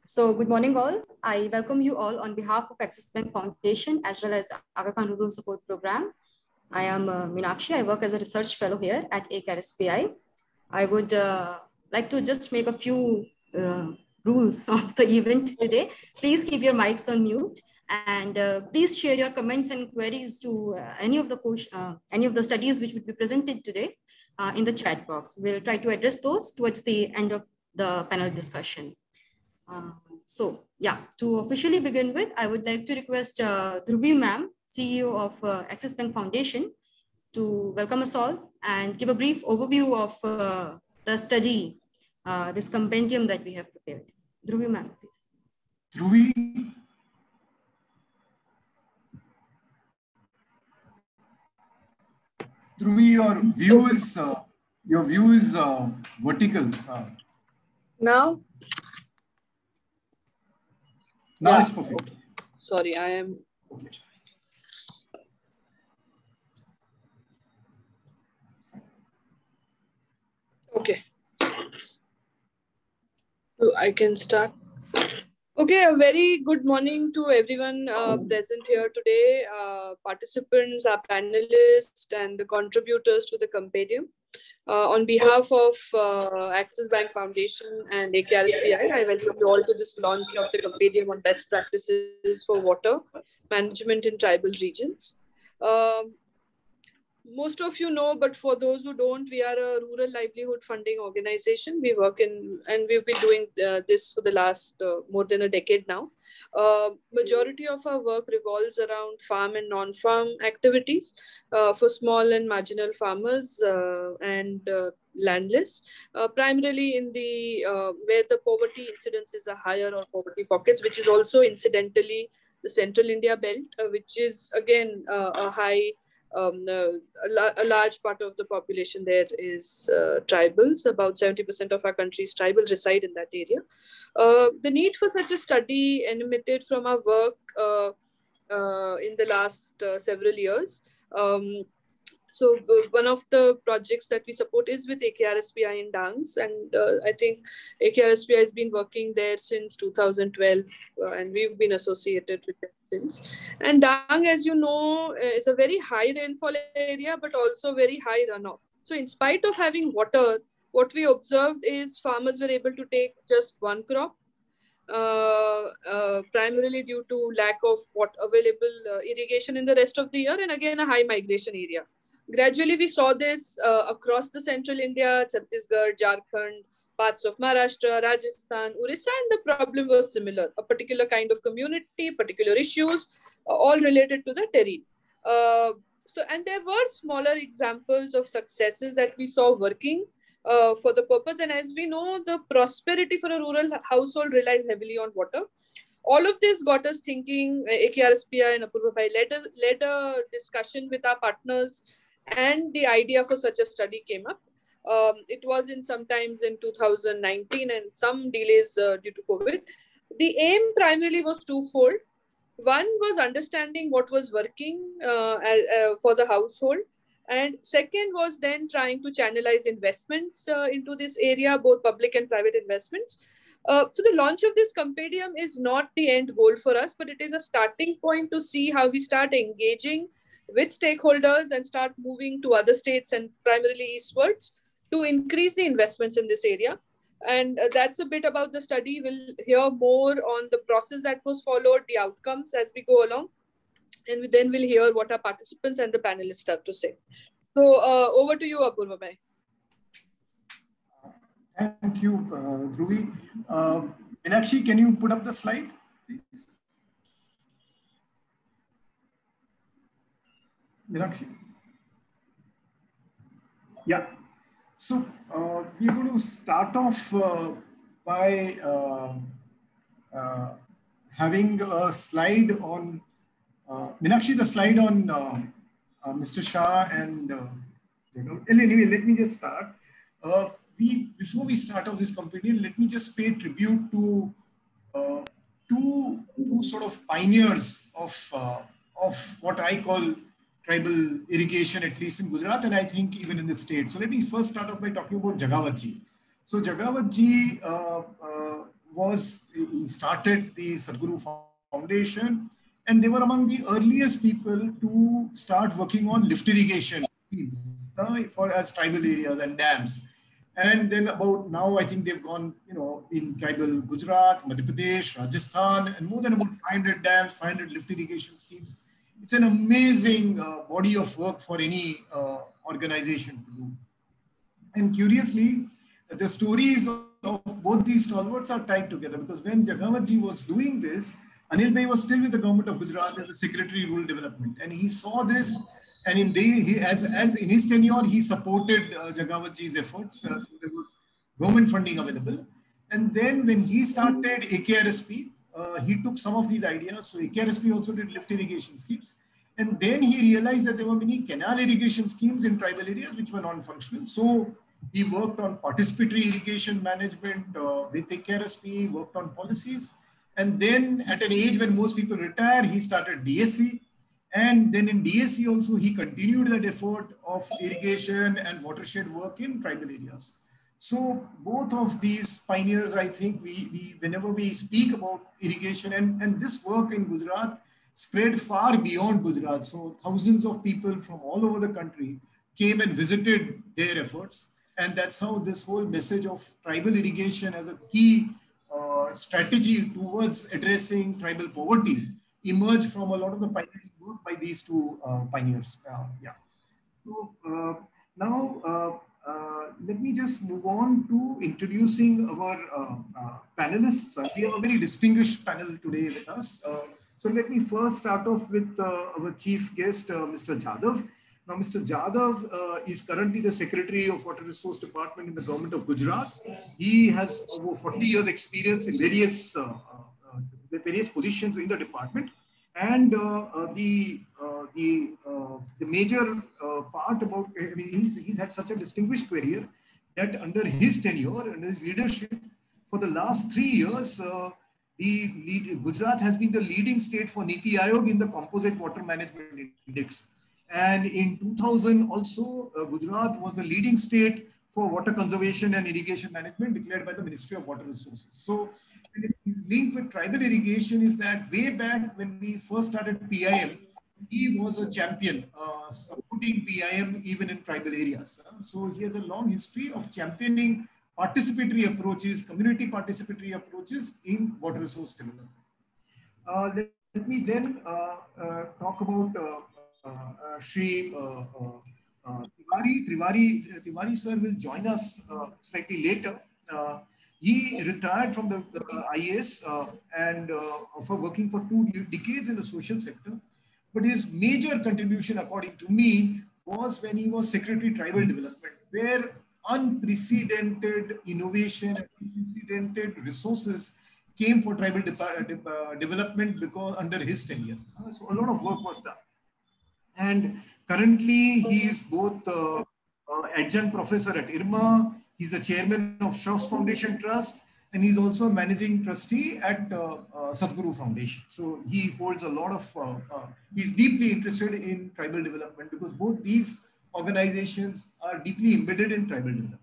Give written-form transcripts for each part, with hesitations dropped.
So good morning all. I welcome you all on behalf of Axis Bank Foundation as well as Aga Khan Rural Support Program. I am Meenakshi. I work as a research fellow here at ACARSPI. I would like to just make a few rules of the event today. Please keep your mics on mute and please share your comments and queries to any of the studies which would be presented today in the chat box. We'll try to address those towards the end of the panel discussion. To officially begin with, I would like to request Dhruvi ma'am, CEO of Axis Bank Foundation, to welcome us all and give a brief overview of the study, this compendium that we have prepared. Dhruvi ma'am, please. Dhruvi, your view is vertical. Now? Now it's perfect. Okay. Sorry, I am. Okay. Okay. So I can start. Okay, a very good morning to everyone present here today, participants, our panelists, and the contributors to the compendium. On behalf of Axis Bank Foundation and ACARSPI, I welcome you all to this launch of the compendium on best practices for water management in tribal regions. Most of you know, but for those who don't, we are a rural livelihood funding organization. We work in, and we've been doing this for the last more than a decade now. Majority of our work revolves around farm and non-farm activities for small and marginal farmers and landless, primarily in the where the poverty incidences are higher or poverty pockets, which is also incidentally the Central India belt, which is again a high. A large part of the population there is tribals. About 70% of our country's tribal reside in that area. The need for such a study emanated from our work in the last several years. So one of the projects that we support is with ACARSPI in Dangs, and I think ACARSPI has been working there since 2012, and we've been associated with it since. And Dang, as you know, is a very high rainfall area, but also very high runoff. So in spite of having water, what we observed is farmers were able to take just one crop, primarily due to lack of available irrigation in the rest of the year, and again a high migration area. Gradually, we saw this across the central India, Chhattisgarh, Jharkhand, parts of Maharashtra, Rajasthan, Orissa, and the problem was similar. A particular kind of community, particular issues, all related to the terrain. And there were smaller examples of successes that we saw working for the purpose. And as we know, the prosperity for a rural household relies heavily on water. All of this got us thinking. ACARSPI and Apurva Bhai led a discussion with our partners, and the idea for such a study came up. It was sometimes in 2019 and some delays due to COVID. The aim primarily was twofold. One was understanding what was working for the household. And second was then trying to channelize investments into this area, both public and private investments. So the launch of this compendium is not the end goal for us, but it is a starting point to see how we start engaging with stakeholders and start moving to other states and primarily eastwards to increase the investments in this area. And that's a bit about the study. We'll hear more on the process that was followed, the outcomes as we go along. And then we'll hear what our participants and the panelists have to say. So over to you, Apurva Bhai. Thank you, Dhruvi. Meenakshi, can you put up the slide, please? Meenakshi. Yeah. So we're going to start off by having a slide on Meenakshi, the slide on Mr. Shah and anyway, let me just start. Before we start off this compendium, let me just pay tribute to two sort of pioneers of what I call tribal irrigation, at least in Gujarat, and I think even in the state. So let me first start off by talking about Jagawat ji. So Jagawat ji he started the Sadhguru Foundation, and they were among the earliest people to start working on lift irrigation schemes for as tribal areas and dams. And then about now, I think they've gone, in tribal Gujarat, Madhya Pradesh, Rajasthan, and more than about 500 dams, 500 lift irrigation schemes. It's an amazing body of work for any organization to do. And curiously, the stories of both these stalwarts are tied together, because when Jagawatji was doing this, Anil Bhai was still with the government of Gujarat as a Secretary Rural Development, and he saw this, and as in his tenure, he supported Jagawatji's efforts. So there was government funding available. And then when he started AKRSP, he took some of these ideas. So AKRSP also did lift irrigation schemes. And then he realized that there were many canal irrigation schemes in tribal areas which were non-functional. So he worked on participatory irrigation management with AKRSP, worked on policies. And then at an age when most people retire, he started DSC. And then in DSC also, he continued that effort of irrigation and watershed work in tribal areas. So both of these pioneers, I think whenever we speak about irrigation, and this work in Gujarat spread far beyond Gujarat. So thousands of people from all over the country came and visited their efforts. And that's how this whole message of tribal irrigation as a key strategy towards addressing tribal poverty emerged from a lot of the pioneering work by these two pioneers. So now let me just move on to introducing our panelists. We have a very distinguished panel today with us. So let me first start off with our chief guest, Mr. Jadhav. Now, Mr. Jadhav is currently the Secretary of Water Resource Department in the government of Gujarat. He has over 40 years experience in various positions in the department. And the major part about, he's had such a distinguished career that under his tenure, under his leadership, for the last 3 years, Gujarat has been the leading state for Niti Aayog in the Composite Water Management Index. And in 2000 also, Gujarat was the leading state for water conservation and irrigation management declared by the Ministry of Water Resources. So his link with tribal irrigation is that way back when we first started PIM, he was a champion supporting PIM even in tribal areas. So he has a long history of championing participatory approaches, community participatory approaches in water resource development. Let me then talk about Shri Tiwari sir will join us slightly later. He retired from the IAS and for working for 2 decades in the social sector. But his major contribution, according to me, was when he was Secretary Tribal Development, where unprecedented innovation and unprecedented resources came for tribal development because under his tenure. So a lot of work was done. And currently, he is both adjunct professor at IRMA. He's the chairman of Shroff's Foundation Trust, and he's also a managing trustee at Sadhguru Foundation. So he holds a lot of, he's deeply interested in tribal development because both these organizations are deeply embedded in tribal development.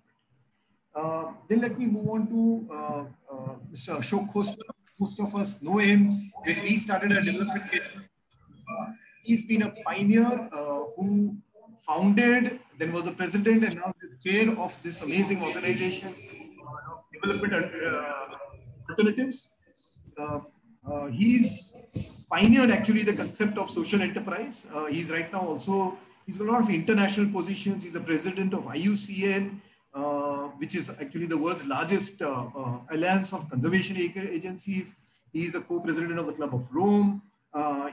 Then let me move on to Mr. Ashok Khoster. Most of us know him when we started our development career. He's been a pioneer who founded, then was the president, and now the chair of this amazing organization, Development Alternatives. He's pioneered actually the concept of social enterprise. He's right now also, he's got a lot of international positions. He's the president of IUCN, which is actually the world's largest alliance of conservation agencies. He's the co-president of the Club of Rome.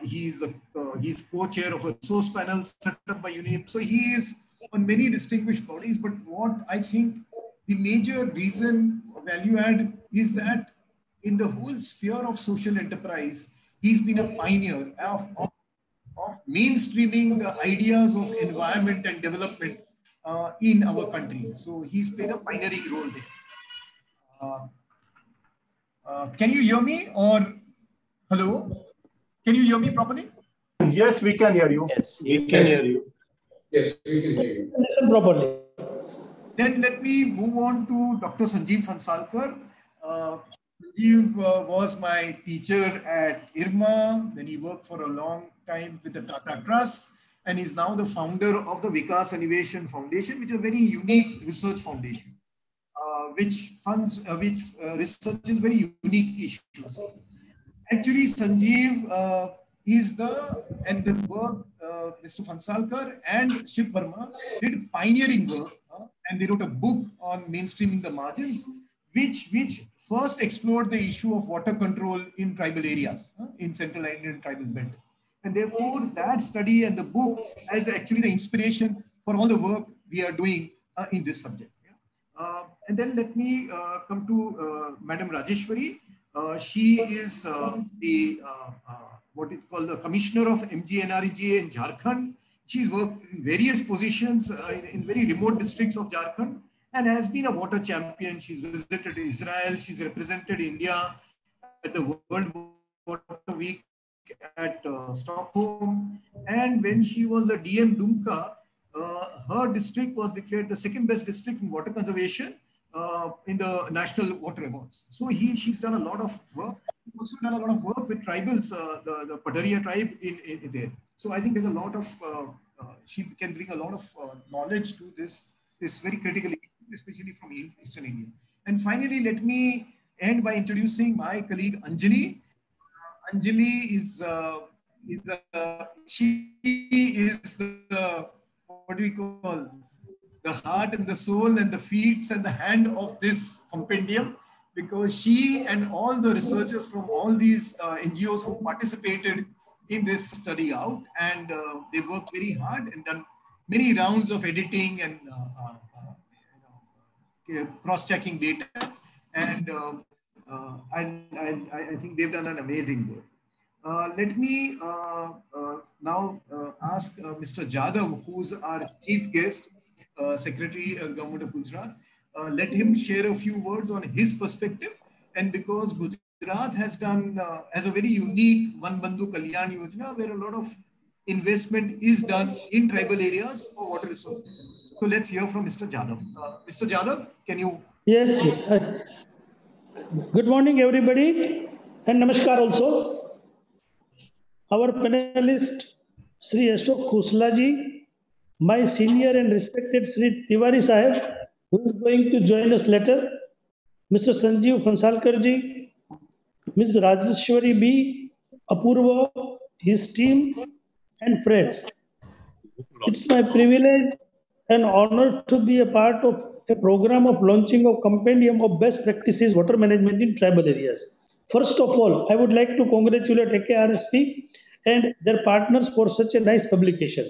He's co-chair of a resource panel set up by UNEP. So he is on many distinguished bodies. But what I think the major reason value add is that in the whole sphere of social enterprise, he's been a pioneer of mainstreaming the ideas of environment and development in our country. So he's played a pioneering role there. Can you hear me or hello? Can you hear me properly? Yes, we can hear you. Yes, we can hear you. Yes, we can hear you. Listen properly. Then let me move on to Dr. Sanjeev Hansalkar. Sanjeev was my teacher at IRMA. Then he worked for a long time with the Tata Trust, and he's now the founder of the Vikas Animation Foundation, which is a very unique research foundation, which funds, researches very unique issues. Actually, Sanjeev is the work, Mr. Phansalkar and Shiv Verma did pioneering work, and they wrote a book on mainstreaming the margins, which first explored the issue of water control in tribal areas, in Central Indian tribal belt. And therefore, that study and the book is actually the inspiration for all the work we are doing in this subject. And then let me come to Madam Rajeshwari. She is what is called the Commissioner of MGNREGA in Jharkhand. She's worked in various positions in very remote districts of Jharkhand and has been a water champion. She's visited Israel. She's represented India at the World Water Week at Stockholm. And when she was a DM Dumka, her district was declared the second best district in water conservation in the National Water Awards. So she's done a lot of work. Also done a lot of work with tribals, the Padaria tribe in there. So I think there's a lot of, she can bring a lot of knowledge to this very critical issue, especially from Eastern India. And finally, let me end by introducing my colleague Anjali. Anjali she is the, what do we call, the heart and the soul and the feet and the hand of this compendium, because she and all the researchers from all these NGOs who participated in this study out, and they worked very hard and done many rounds of editing and cross-checking data, and I think they've done an amazing work. Let me now ask Mr. Jadhav, who's our chief guest, Secretary Government of Gujarat. Let him share a few words on his perspective. And because Gujarat has a very unique Van Bandhu Kalyan Yojana, where a lot of investment is done in tribal areas for water resources. So let's hear from Mr. Jadhav. Mr. Jadhav, can you? Yes. Good morning, everybody, and namaskar also. Our panelist, Sri Ashok Khosla ji, my senior and respected Sri Tiwari Sahib, who is going to join us later, Mr. Sanjeev Phansalkar ji, Ms. Rajeshwari B, Apurva, his team, and friends. It's my privilege and honor to be a part of a program of launching a compendium of best practices water management in tribal areas. First of all, I would like to congratulate AKRSP and their partners for such a nice publication.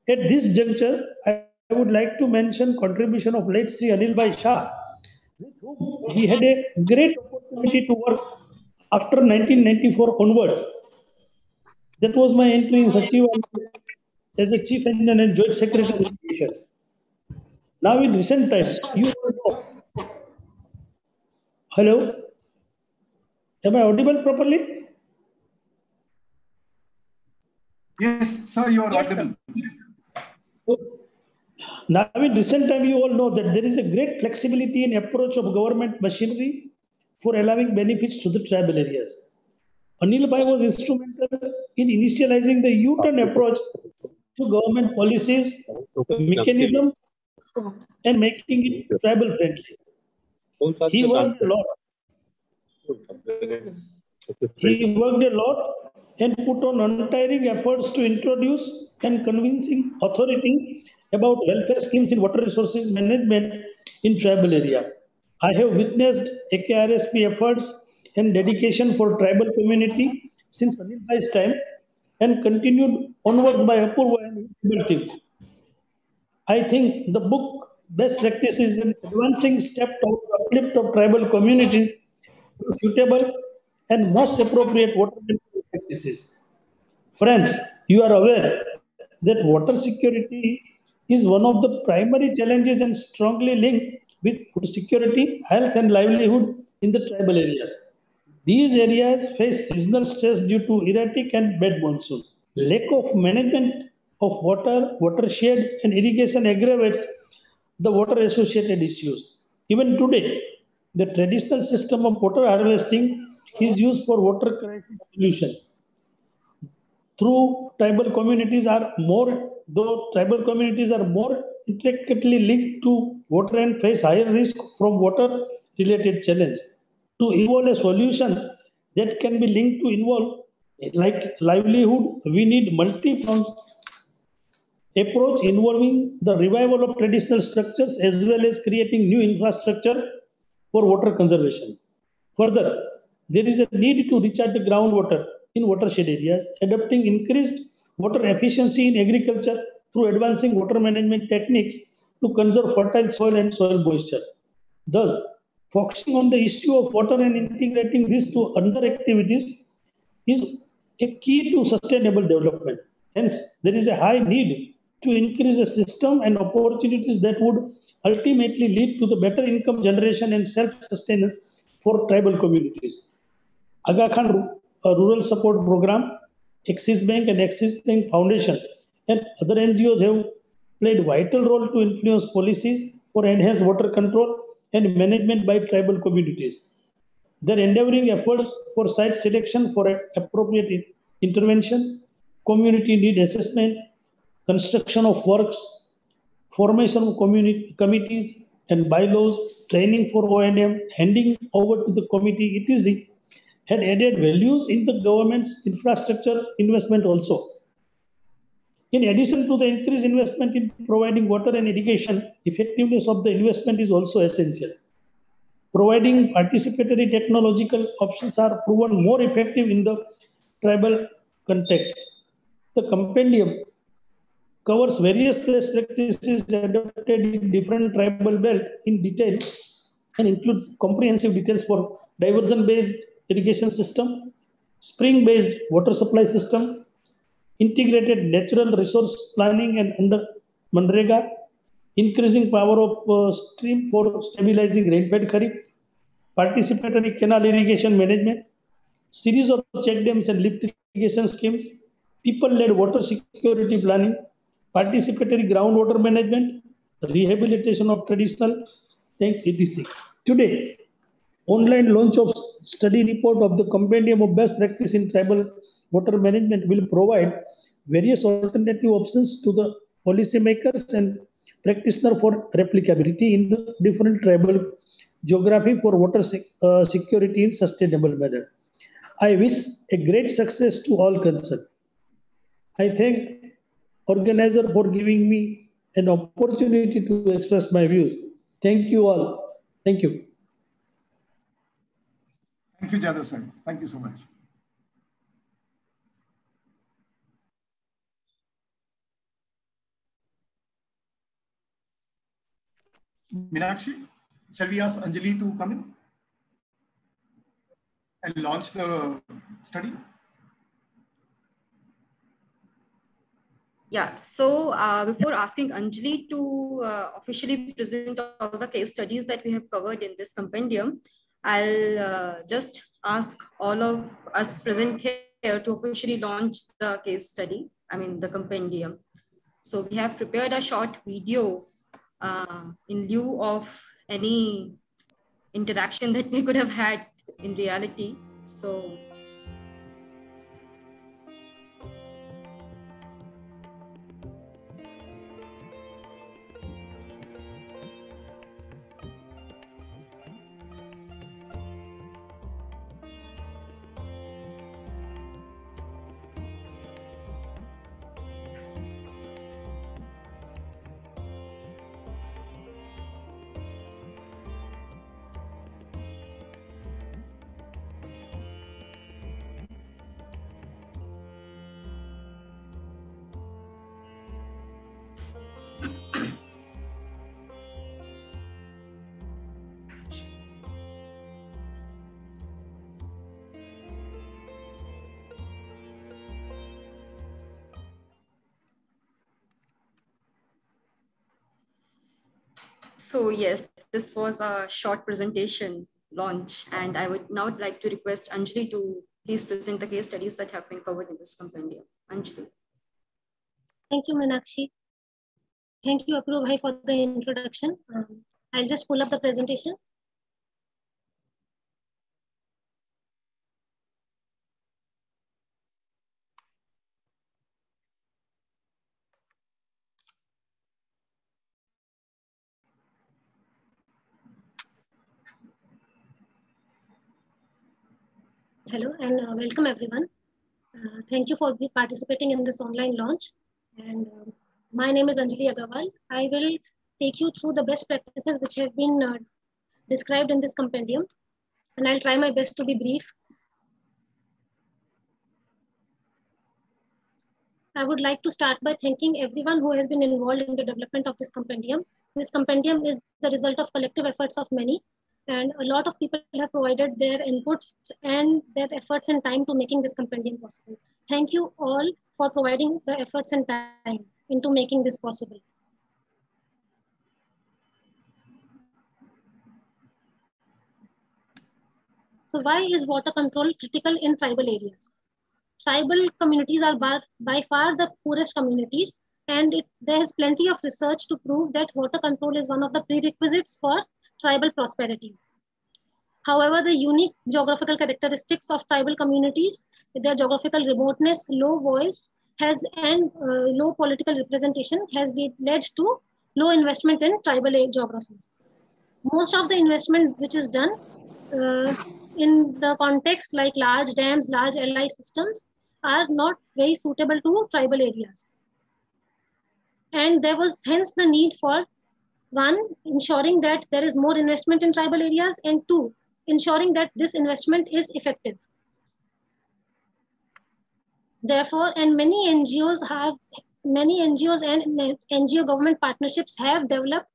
At this juncture, I would like to mention contribution of late Sri Anil Bhai Shah, with whom we had a great opportunity to work after 1994 onwards. That was my entry in Sachivalaya as a Chief Engineer and Joint Secretary of Education. Now in recent times, you all know. Hello? Am I audible properly? Yes, sir, you are audible. Now in recent time, you all know that there is a great flexibility in approach of government machinery for allowing benefits to the tribal areas. Anil Bhai was instrumental in initializing the U-turn approach to government policies, mechanism, and making it tribal friendly. He worked a lot. And put on untiring efforts to introduce and convincing authority about welfare schemes in water resources management in tribal area. I have witnessed AKRSP efforts and dedication for tribal community since Anil Bhai's time and continued onwards by Apurva and his team. I think the book Best Practices in Advancing Step Toward Uplift of Tribal Communities is suitable and most appropriate water management practices. Friends, you are aware that water security is one of the primary challenges and strongly linked with food security, health and livelihood in the tribal areas. These areas face seasonal stress due to erratic and bad monsoon. Lack of management of water, watershed and irrigation aggravates the water associated issues. Even today, The traditional system of water harvesting is used for water crisis solution. Though tribal communities are more intricately linked to water and face higher risk from water-related challenge. To evolve a solution that can be linked to involve like livelihood, we need multi-pronged approach involving the revival of traditional structures as well as creating new infrastructure for water conservation. Further, there is a need to recharge the groundwater in watershed areas, adopting increased water efficiency in agriculture through advancing water management techniques to conserve fertile soil and soil moisture. Thus, focusing on the issue of water and integrating this to other activities is a key to sustainable development. Hence, there is a high need to increase the system and opportunities that would ultimately lead to the better income generation and self-sustenance for tribal communities. Aga Khan Rural Support Program, Axis Bank and Axis Bank Foundation and other NGOs have played vital role to influence policies for enhanced water control and management by tribal communities. Their endeavoring efforts for site selection for appropriate intervention, community need assessment, construction of works, formation of community committees and bylaws, training for O&M, handing over to the committee, etc., had added values in the government's infrastructure investment also. In addition to the increased investment in providing water and irrigation, effectiveness of the investment is also essential. Providing participatory technological options are proven more effective in the tribal context. The compendium covers various best practices adopted in different tribal belts in detail and includes comprehensive details for diversion-based irrigation system, spring-based water supply system, integrated natural resource planning and under Manrega, increasing power of stream for stabilizing rainfed kharif, participatory canal irrigation management, series of check dams and lift irrigation schemes, people-led water security planning, participatory groundwater management, rehabilitation of traditional tanks, etc. Today, online launch of study report of the compendium of best practice in tribal water management will provide various alternative options to the policymakers and practitioners for replicability in the different tribal geography for water security in sustainable manner. I wish a great success to all concerned. I thank organizer for giving me an opportunity to express my views. Thank you all. Thank you. Thank you, Jadhav sir. Thank you so much. Meenakshi, shall we ask Anjali to come in and launch the study? Yeah, so before asking Anjali to officially present all the case studies that we have covered in this compendium, I'll just ask all of us present here to officially launch the case study, the compendium. So we have prepared a short video in lieu of any interaction that we could have had in reality. So So yes, this was a short presentation launch, and I would now like to request Anjali to please present the case studies that have been covered in this compendium. Anjali. Thank you, Meenakshi. Thank you, Apurva bhai, for the introduction. I'll just pull up the presentation. Hello and welcome everyone. Thank you for participating in this online launch. And my name is Anjali Agarwal. I will take you through the best practices which have been described in this compendium. And I'll try my best to be brief. I would like to start by thanking everyone who has been involved in the development of this compendium. This compendium is the result of collective efforts of many, and a lot of people have provided their inputs and their efforts and time to making this compendium possible. Thank you all for providing the efforts and time into making this possible. So why is water control critical in tribal areas? Tribal communities are by far the poorest communities, and there is plenty of research to prove that water control is one of the prerequisites for tribal prosperity. However, the unique geographical characteristics of tribal communities, their geographical remoteness, low voice, and low political representation has led to low investment in tribal geographies. Most of the investment which is done in the context like large dams, large LI systems are not very suitable to tribal areas. And there was hence the need for one, ensuring that there is more investment in tribal areas, and two, ensuring that this investment is effective. Therefore, and many NGOs and NGO government partnerships have developed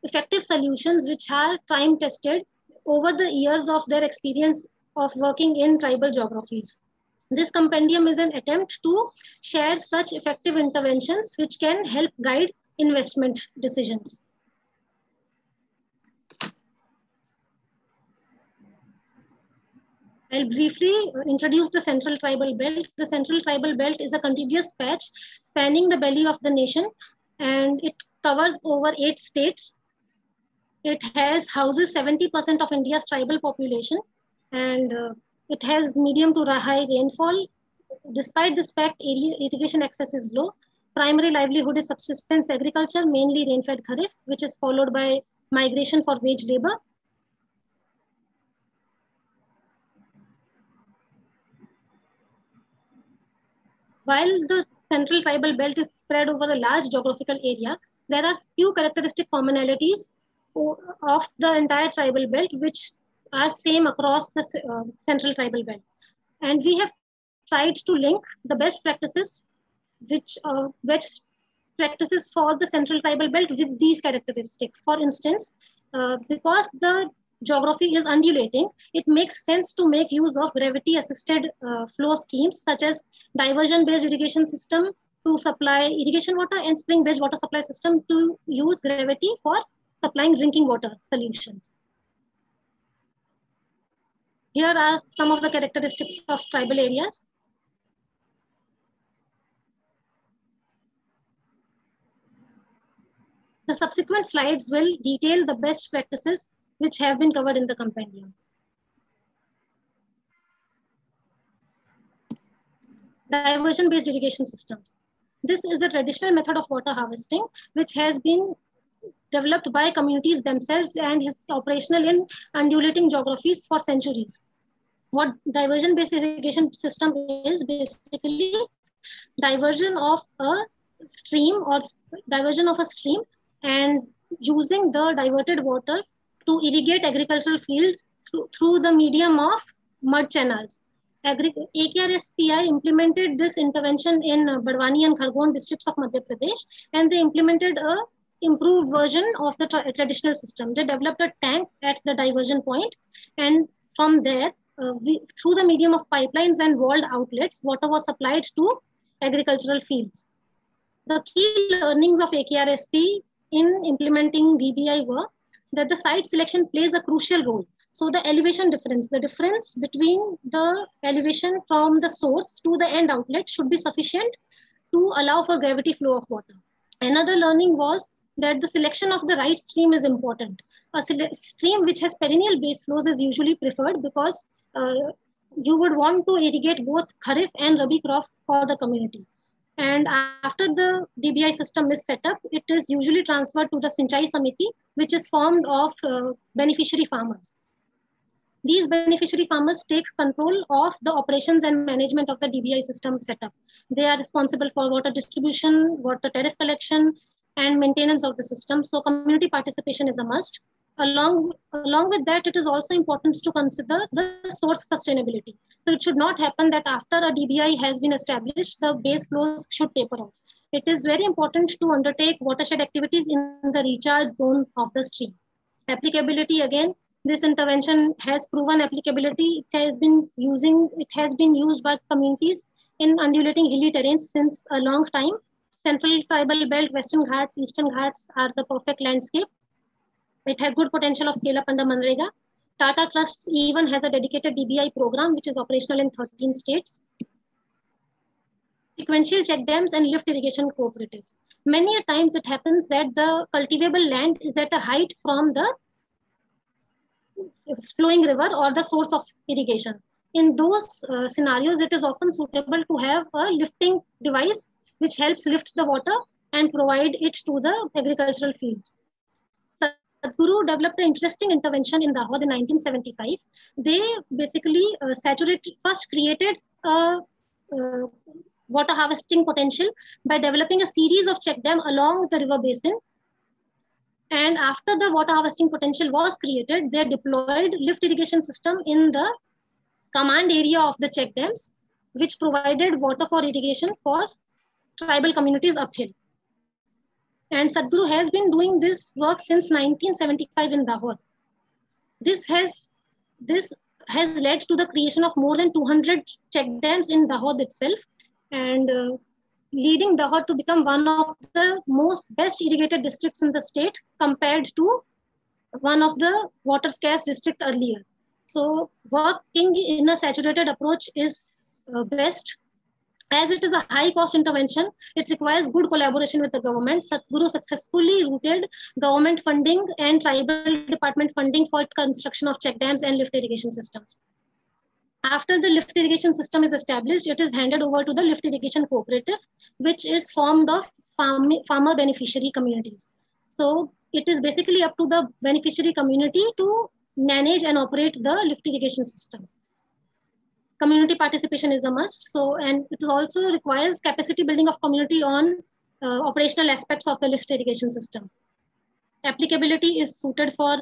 effective solutions which are time tested over the years of their experience of working in tribal geographies. This compendium is an attempt to share such effective interventions which can help guide investment decisions. I'll briefly introduce the Central Tribal Belt. The Central Tribal Belt is a contiguous patch spanning the belly of the nation, and it covers over 8 states. It houses 70% of India's tribal population, and it has medium to high rainfall. Despite this fact, irrigation access is low. Primary livelihood is subsistence agriculture, mainly rain-fed kharif, which is followed by migration for wage labor. While the Central Tribal Belt is spread over a large geographical area, there are few characteristic commonalities of the entire tribal belt which are same across the Central Tribal Belt. And we have tried to link the best practices practices for the Central Tribal Belt with these characteristics. For instance, because the geography is undulating, it makes sense to make use of gravity-assisted flow schemes such as diversion-based irrigation system to supply irrigation water and spring-based water supply system to use gravity for supplying drinking water solutions. Here are some of the characteristics of tribal areas. The subsequent slides will detail the best practices which have been covered in the compendium. Diversion-based irrigation systems. This is a traditional method of water harvesting which has been developed by communities themselves and is operational in undulating geographies for centuries. What diversion-based irrigation system is basically diversion of a stream and using the diverted water to irrigate agricultural fields through the medium of mud channels. AKRSPI implemented this intervention in Badwani and Khargone districts of Madhya Pradesh, and they implemented a improved version of the traditional system. They developed a tank at the diversion point, and from there, through the medium of pipelines and walled outlets, water was supplied to agricultural fields. The key learnings of AKRSP in implementing DBI were that the site selection plays a crucial role. So the elevation difference, the difference between the elevation from the source to the end outlet should be sufficient to allow for gravity flow of water. Another learning was that the selection of the right stream is important. A stream which has perennial base flows is usually preferred because you would want to irrigate both Kharif and Rabi crop for the community. And after the DBI system is set up, it is usually transferred to the Sinchai Samiti, which is formed of beneficiary farmers. These beneficiary farmers take control of the operations and management of the DBI system setup. They are responsible for water distribution, water tariff collection, and maintenance of the system. So community participation is a must. Along with that, it is also important to consider the source sustainability. So it should not happen that after a DBI has been established, the base flows should taper off. It is very important to undertake watershed activities in the recharge zone of the stream. Applicability, again, this intervention has proven applicability. It has been used by communities in undulating hilly terrains since a long time. Central tribal belt, Western Ghats, Eastern Ghats are the perfect landscape. It has good potential of scale up under Manrega. Tata Trusts even has a dedicated DBI program, which is operational in 13 states. Sequential check dams and lift irrigation cooperatives. Many a times it happens that the cultivable land is at a height from the flowing river or the source of irrigation. In those scenarios, it is often suitable to have a lifting device which helps lift the water and provide it to the agricultural fields. Sadhguru developed an interesting intervention in Dahod in 1975. They basically first created a water harvesting potential by developing a series of check dams along the river basin. And after the water harvesting potential was created, they deployed lift irrigation system in the command area of the check dams, which provided water for irrigation for tribal communities uphill. And Sadhguru has been doing this work since 1975 in Dahod. This has led to the creation of more than 200 check dams in Dahod itself, and leading Dahod to become one of the most best irrigated districts in the state compared to one of the water scarce district earlier. So working in a saturated approach is best. As it is a high cost intervention, it requires good collaboration with the government. Sadhguru successfully routed government funding and tribal department funding for construction of check dams and lift irrigation systems. After the lift irrigation system is established, it is handed over to the lift irrigation cooperative, which is formed of farmer beneficiary communities. So it is basically up to the beneficiary community to manage and operate the lift irrigation system. Community participation is a must. So, and it also requires capacity building of community on operational aspects of the lift irrigation system. Applicability is suited for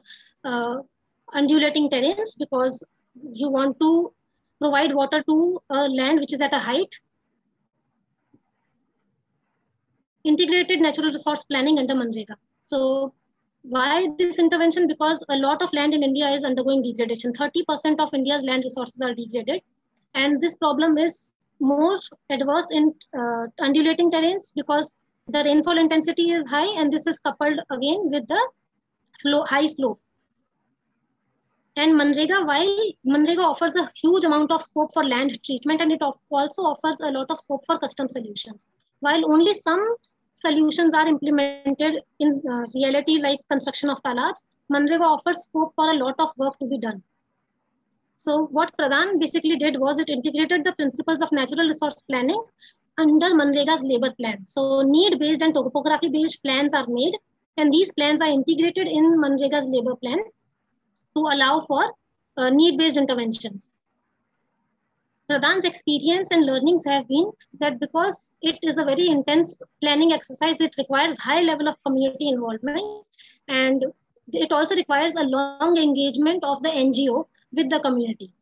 undulating terrains because you want to provide water to a land which is at a height. Integrated natural resource planning under Manrega. So why this intervention? Because a lot of land in India is undergoing degradation. 30% of India's land resources are degraded. And this problem is more adverse in undulating terrains because the rainfall intensity is high, and this is coupled again with the high slope. And Manrega, while Manrega offers a huge amount of scope for land treatment, and it also offers a lot of scope for custom solutions. While only some solutions are implemented in reality, like construction of talabs, Manrega offers scope for a lot of work to be done. So what Pradhan basically did was it integrated the principles of natural resource planning under Manrega's labor plan. So need-based and topography-based plans are made, and these plans are integrated in Manrega's labor plan to allow for need-based interventions. Pradhan's experience and learnings have been that because it is a very intense planning exercise, it requires high level of community involvement, and it also requires a long engagement of the NGO with the community.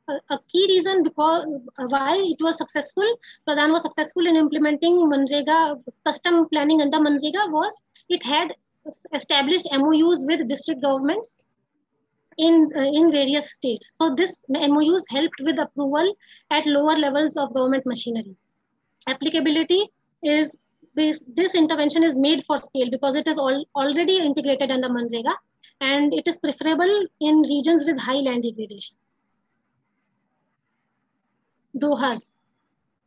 A key reason because why it was successful, Pradhan was successful in implementing Manrega, custom planning under Manrega, was it had established MOUs with district governments in various states. So this MOUs helped with approval at lower levels of government machinery. Applicability is, this intervention is made for scale because it is already integrated under Manrega, and it is preferable in regions with high land degradation. Dohas.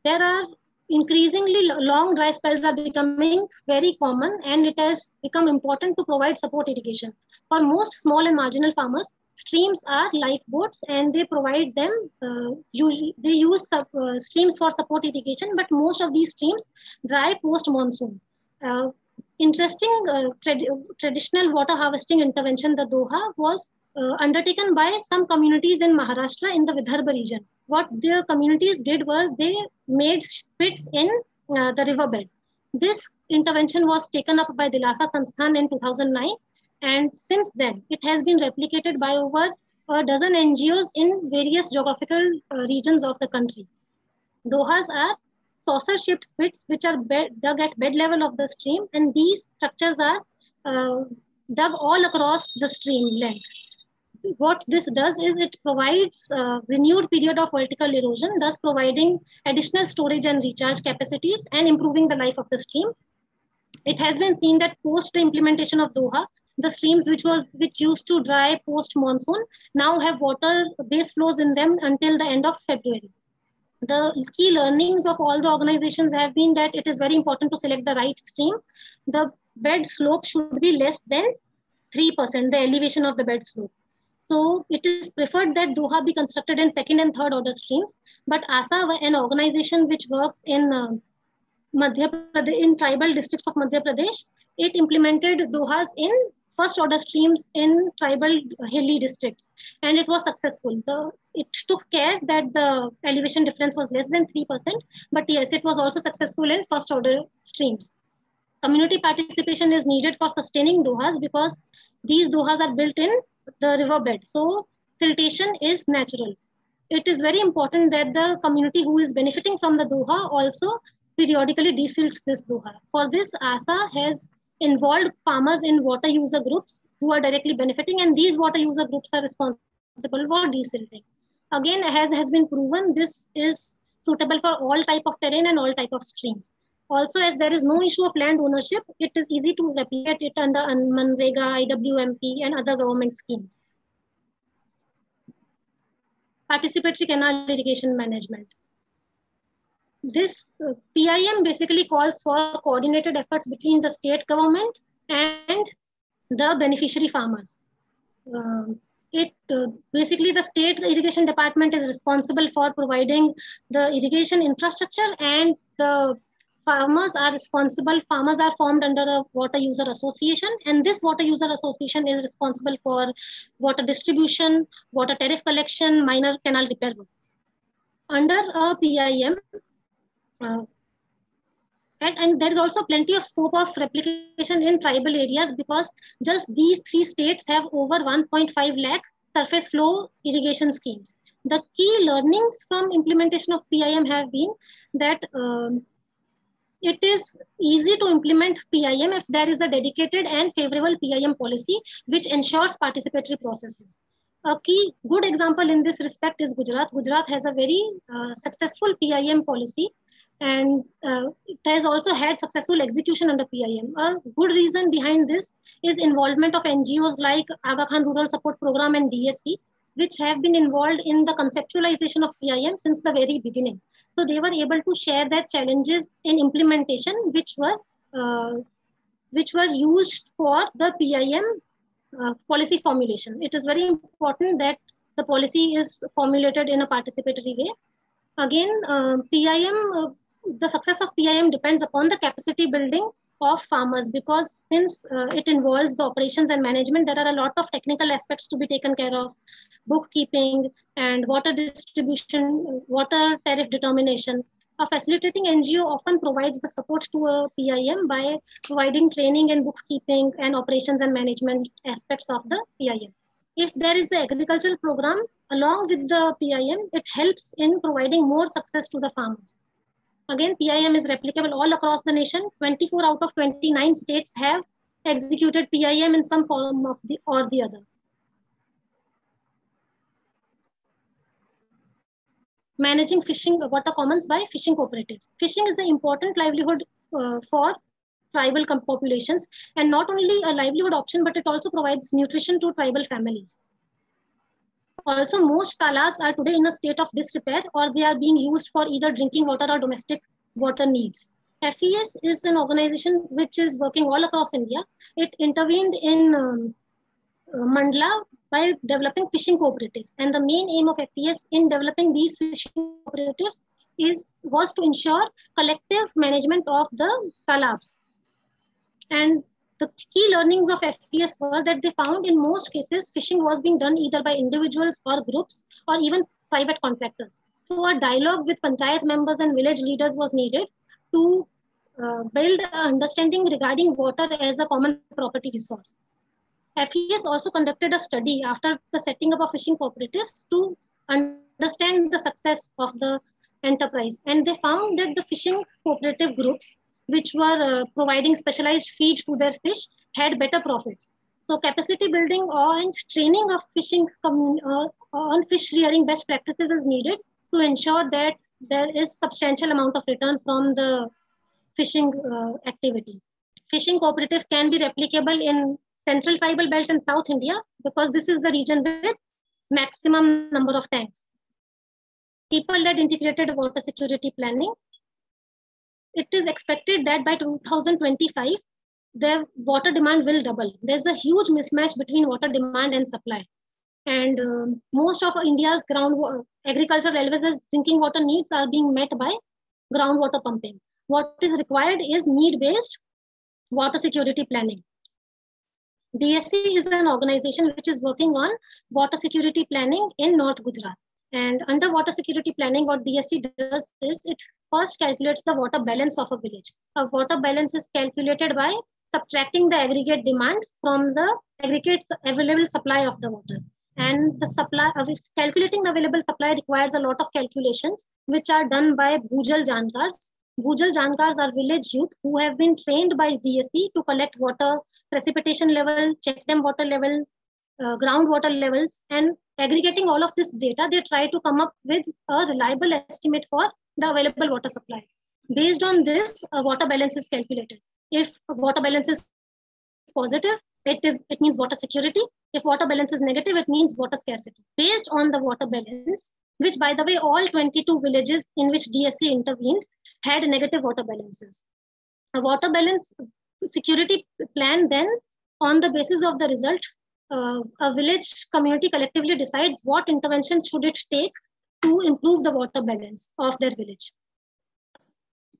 There are increasingly long dry spells are becoming very common, and it has become important to provide support irrigation. For most small and marginal farmers, streams are lifeboats, and they provide them, usually they use streams for support irrigation, but most of these streams dry post-monsoon. Interesting traditional water harvesting intervention, the Doha, was undertaken by some communities in Maharashtra in the Vidarbha region. What the communities did was they made pits in the riverbed. This intervention was taken up by Dilasa Sansthan in 2009, and since then it has been replicated by over a dozen NGOs in various geographical regions of the country. Dohas are saucer-shaped pits which are dug at bed level of the stream, and these structures are dug all across the stream length. What this does is it provides a renewed period of vertical erosion, thus providing additional storage and recharge capacities and improving the life of the stream. It has been seen that post the implementation of Doha, the streams which used to dry post monsoon now have water-based flows in them until the end of February. The key learnings of all the organizations have been that it is very important to select the right stream. The bed slope should be less than 3%, the elevation of the bed slope. So it is preferred that Doha be constructed in second and third order streams. But ASA, an organization which works in Madhya Pradesh, in tribal districts of Madhya Pradesh, it implemented Dohas in first order streams in tribal hilly districts, and it was successful. It took care that the elevation difference was less than 3%, but yes, it was also successful in first order streams. Community participation is needed for sustaining Dohas because these Dohas are built in the riverbed. So siltation is natural. It is very important that the community who is benefiting from the Doha also periodically desilts this Doha. For this, ASA has involved farmers in water user groups who are directly benefiting, and these water user groups are responsible for desilting. Again, as has been proven, this is suitable for all type of terrain and all type of streams. Also, as there is no issue of land ownership, it is easy to replicate it under Manrega, IWMP, and other government schemes. Participatory canal irrigation management. This PIM basically calls for coordinated efforts between the state government and the beneficiary farmers. Basically the state irrigation department is responsible for providing the irrigation infrastructure, and the farmers are formed under a water user association, and this water user association is responsible for water distribution, water tariff collection, minor canal repair work. Under a PIM, and there is also plenty of scope of replication in tribal areas because just these three states have over 1.5 lakh surface flow irrigation schemes. The key learnings from implementation of PIM have been that it is easy to implement PIM if there is a dedicated and favorable PIM policy which ensures participatory processes. A key good example in this respect is Gujarat. Gujarat has a very successful PIM policy, and it has also had successful execution under PIM. A good reason behind this is involvement of NGOs like Aga Khan Rural Support Program and DSC, which have been involved in the conceptualization of PIM since the very beginning. So they were able to share their challenges in implementation, which were used for the PIM policy formulation. It is very important that the policy is formulated in a participatory way. Again, the success of PIM depends upon the capacity building of farmers, because since it involves the operations and management, there are a lot of technical aspects to be taken care of, bookkeeping and water distribution, water tariff determination. A facilitating NGO often provides the support to a PIM by providing training in bookkeeping and operations and management aspects of the PIM. If there is an agricultural program along with the PIM, it helps in providing more success to the farmers. Again, PIM is replicable all across the nation. 24 out of 29 states have executed PIM in some form of the other. Managing fishing water commons by fishing cooperatives. Fishing is an important livelihood for tribal populations, and not only a livelihood option, but it also provides nutrition to tribal families. Also, most talabs are today in a state of disrepair, or they are being used for either drinking water or domestic water needs. FES is an organization which is working all across India. It intervened in Mandla by developing fishing cooperatives. And the main aim of FES in developing these fishing cooperatives was to ensure collective management of the talabs. And The key learnings of FES were that they found in most cases fishing was being done either by individuals or groups or even private contractors. So a dialogue with panchayat members and village leaders was needed to build an understanding regarding water as a common property resource. FES also conducted a study after the setting up of fishing cooperatives to understand the success of the enterprise. And they found that the fishing cooperative groups, which were providing specialized feed to their fish, had better profits. So capacity building and training of fishing on fish rearing best practices is needed to ensure that there is substantial amount of return from the fishing activity. Fishing cooperatives can be replicable in Central Tribal Belt in South India because this is the region with maximum number of tanks. People-led integrated water security planning. It is expected that by 2025, the water demand will double. There's a huge mismatch between water demand and supply. And most of India's agricultural as drinking water needs are being met by groundwater pumping. What is required is need-based water security planning. DSC is an organization which is working on water security planning in North Gujarat. And under water security planning, what DSC does is it first calculates the water balance of a village. A water balance is calculated by subtracting the aggregate demand from the aggregate available supply of the water. And the supply of calculating the available supply requires a lot of calculations, which are done by Bhujal Jankars. Bhujal Jankars are village youth who have been trained by DSC to collect water, precipitation level, check them water level, groundwater levels, and aggregating all of this data, they try to come up with a reliable estimate for the available water supply. Based on this, a water balance is calculated. If water balance is positive, it means water security. If water balance is negative, it means water scarcity. Based on the water balance, which by the way, all 22 villages in which DSC intervened had negative water balances. A water balance security plan then, on the basis of the result, a village community collectively decides what intervention should it take to improve the water balance of their village.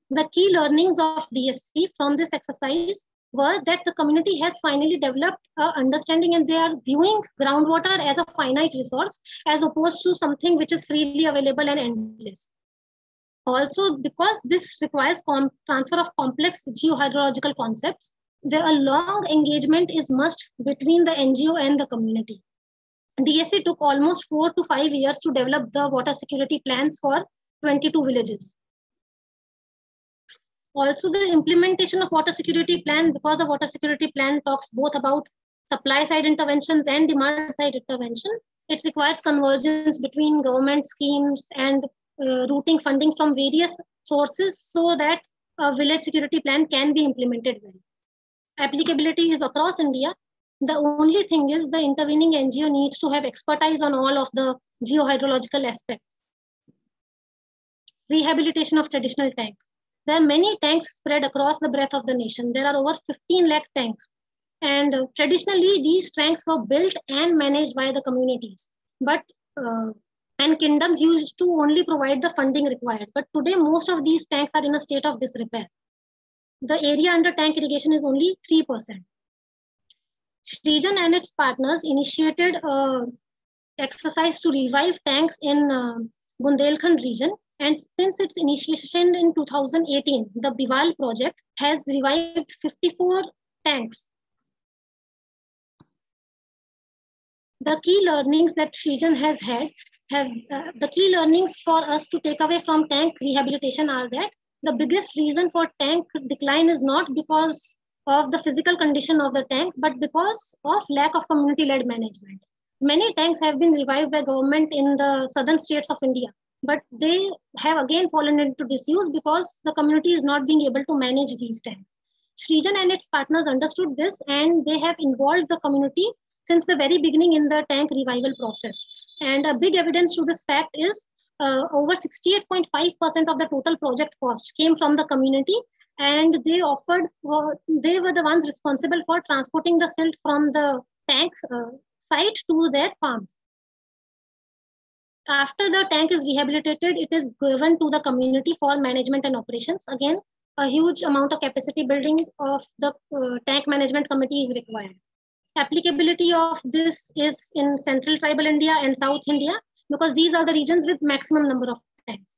The key learnings of DSC from this exercise were that the community has finally developed an understanding and they are viewing groundwater as a finite resource as opposed to something which is freely available and endless. Also, because this requires transfer of complex geohydrological concepts, a long engagement is must between the NGO and the community. DSC took almost 4 to 5 years to develop the water security plans for 22 villages. Also, the implementation of water security plan, because the water security plan talks both about supply side interventions and demand side interventions, it requires convergence between government schemes and routing funding from various sources so that a village security plan can be implemented well. Applicability is across India. The only thing is the intervening NGO needs to have expertise on all of the geohydrological aspects. Rehabilitation of traditional tanks. There are many tanks spread across the breadth of the nation. There are over 15 lakh tanks. And traditionally, these tanks were built and managed by the communities. But and kingdoms used to only provide the funding required. But today, most of these tanks are in a state of disrepair. The area under tank irrigation is only 3%. Srijan and its partners initiated an exercise to revive tanks in Bundelkhand region. And since its initiation in 2018, the Biwal project has revived 54 tanks. The key learnings that Srijan has had the key learnings for us to take away from tank rehabilitation are that the biggest reason for tank decline is not because of the physical condition of the tank, but because of lack of community-led management. Many tanks have been revived by government in the southern states of India, but they have again fallen into disuse because the community is not being able to manage these tanks. Srijan and its partners understood this and they have involved the community since the very beginning in the tank revival process. And a big evidence to this fact is over 68.5% of the total project cost came from the community, and they were the ones responsible for transporting the silt from the tank site to their farms. After the tank is rehabilitated, it is given to the community for management and operations. Again, a huge amount of capacity building of the tank management committee is required. Applicability of this is in central tribal India and South India, because these are the regions with maximum number of tanks.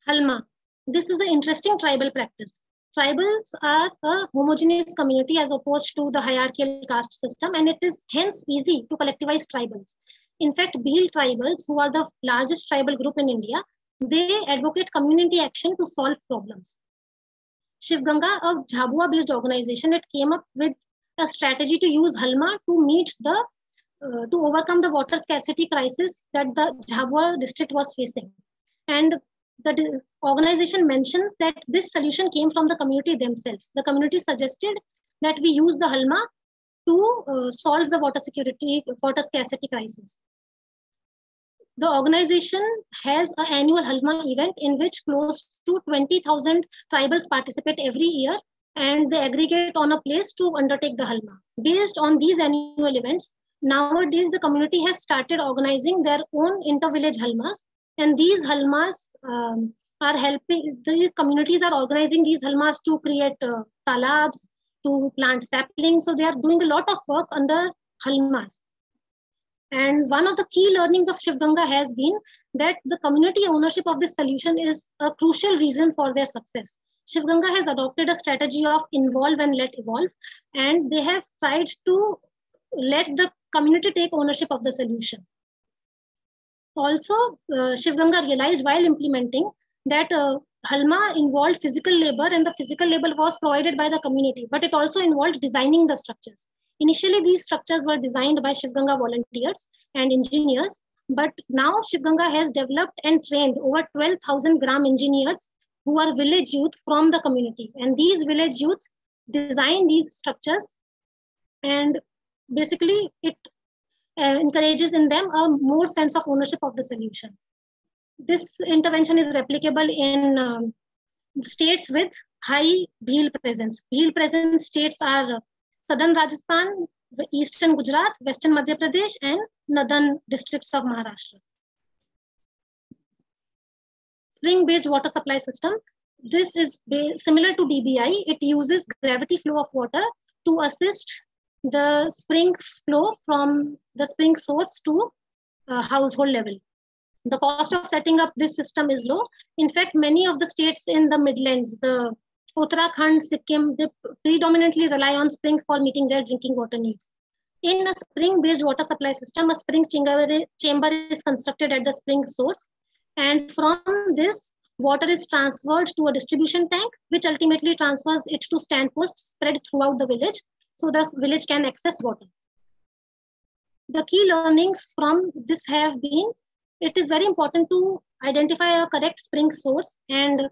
Halma. This is the interesting tribal practice. Tribals are a homogeneous community as opposed to the hierarchical caste system, and it is hence easy to collectivize tribals. In fact, Bhil tribals, who are the largest tribal group in India, they advocate community action to solve problems. Shiv Ganga, a Jhabua-based organization, it came up with a strategy to use Halma to meet the to overcome the water scarcity crisis that the Jhabua district was facing. And the organization mentions that this solution came from the community themselves. The community suggested that we use the Halma to solve the water scarcity crisis. The organization has an annual Halma event in which close to 20,000 tribals participate every year, and they aggregate on a place to undertake the Halma. Based on these annual events, nowadays the community has started organizing their own inter-village Halmas, and these Halmas are helping, the communities are organizing these Halmas to create talabs, to plant saplings. So they are doing a lot of work under Halmas. And one of the key learnings of Shiv Ganga has been that the community ownership of this solution is a crucial reason for their success. Shiv Ganga has adopted a strategy of involve and let evolve, and they have tried to let the community take ownership of the solution. Also, Shiv Ganga realized while implementing that Halma involved physical labor, and the physical labor was provided by the community, but it also involved designing the structures. Initially, these structures were designed by Shiv Ganga volunteers and engineers, but now Shiv Ganga has developed and trained over 12,000 gram engineers who are village youth from the community. And these village youth design these structures, and basically it encourages in them a more sense of ownership of the solution. This intervention is replicable in states with high Bhil presence. Bhil presence states are Southern Rajasthan, Eastern Gujarat, Western Madhya Pradesh, and Northern districts of Maharashtra. Spring-based water supply system. This is similar to DBI. It uses gravity flow of water to assist the spring flow from the spring source to household level. The cost of setting up this system is low. In fact, many of the states in the Midlands, the Uttarakhand, Sikkim, they predominantly rely on spring for meeting their drinking water needs. In a spring-based water supply system, a spring chamber is constructed at the spring source, and from this, water is transferred to a distribution tank, which ultimately transfers it to stand posts spread throughout the village, so the village can access water. The key learnings from this have been, it is very important to identify a correct spring source, and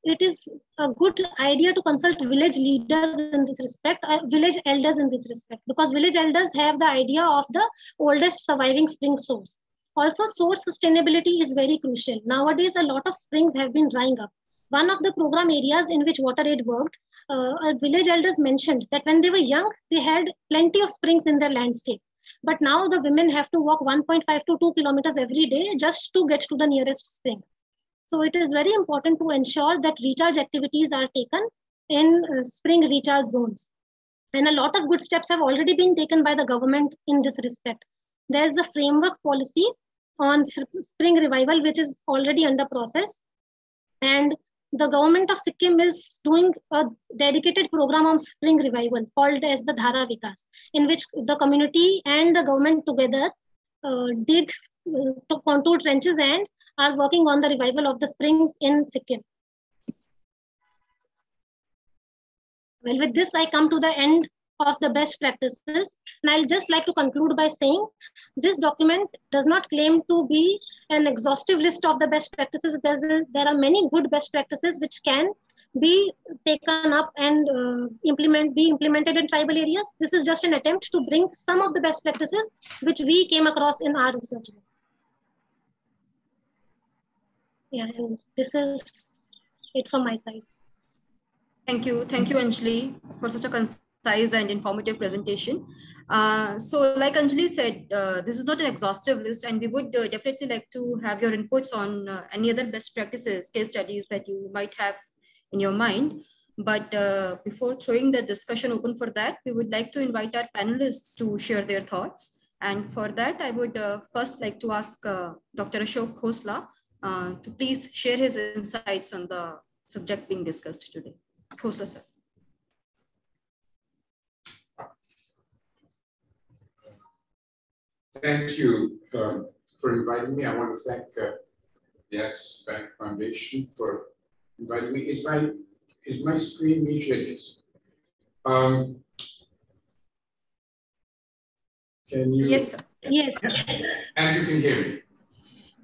it is a good idea to consult village leaders in this respect, village elders in this respect, because village elders have the idea of the oldest surviving spring source. Also, source sustainability is very crucial. Nowadays, a lot of springs have been drying up. One of the program areas in which WaterAid worked, village elders mentioned that when they were young, they had plenty of springs in their landscape. But now the women have to walk 1.5 to 2 kilometers every day just to get to the nearest spring. So it is very important to ensure that recharge activities are taken in spring recharge zones. And a lot of good steps have already been taken by the government in this respect. There's a framework policy on spring revival, which is already under process. And the government of Sikkim is doing a dedicated program on spring revival called as the Dhara Vikas, in which the community and the government together dig contour trenches and are working on the revival of the springs in Sikkim. Well, with this, I come to the end of the best practices. And I'll just like to conclude by saying this document does not claim to be an exhaustive list of the best practices. There are many good best practices which can be taken up and be implemented in tribal areas. This is just an attempt to bring some of the best practices which we came across in our research. Yeah, and this is it from my side. Thank you, Anjali, for such a concise concise and informative presentation. So like Anjali said, this is not an exhaustive list, and we would definitely like to have your inputs on any other best practices, case studies that you might have in your mind. But before throwing the discussion open for that, we would like to invite our panelists to share their thoughts. And for that, I would first like to ask Dr. Ashok Khosla to please share his insights on the subject being discussed today. Khosla, sir. Thank you for inviting me. I want to thank the Axis Bank Foundation for inviting me. Is my screen muted? Can you? Yes, sir. Yes. And you can hear me.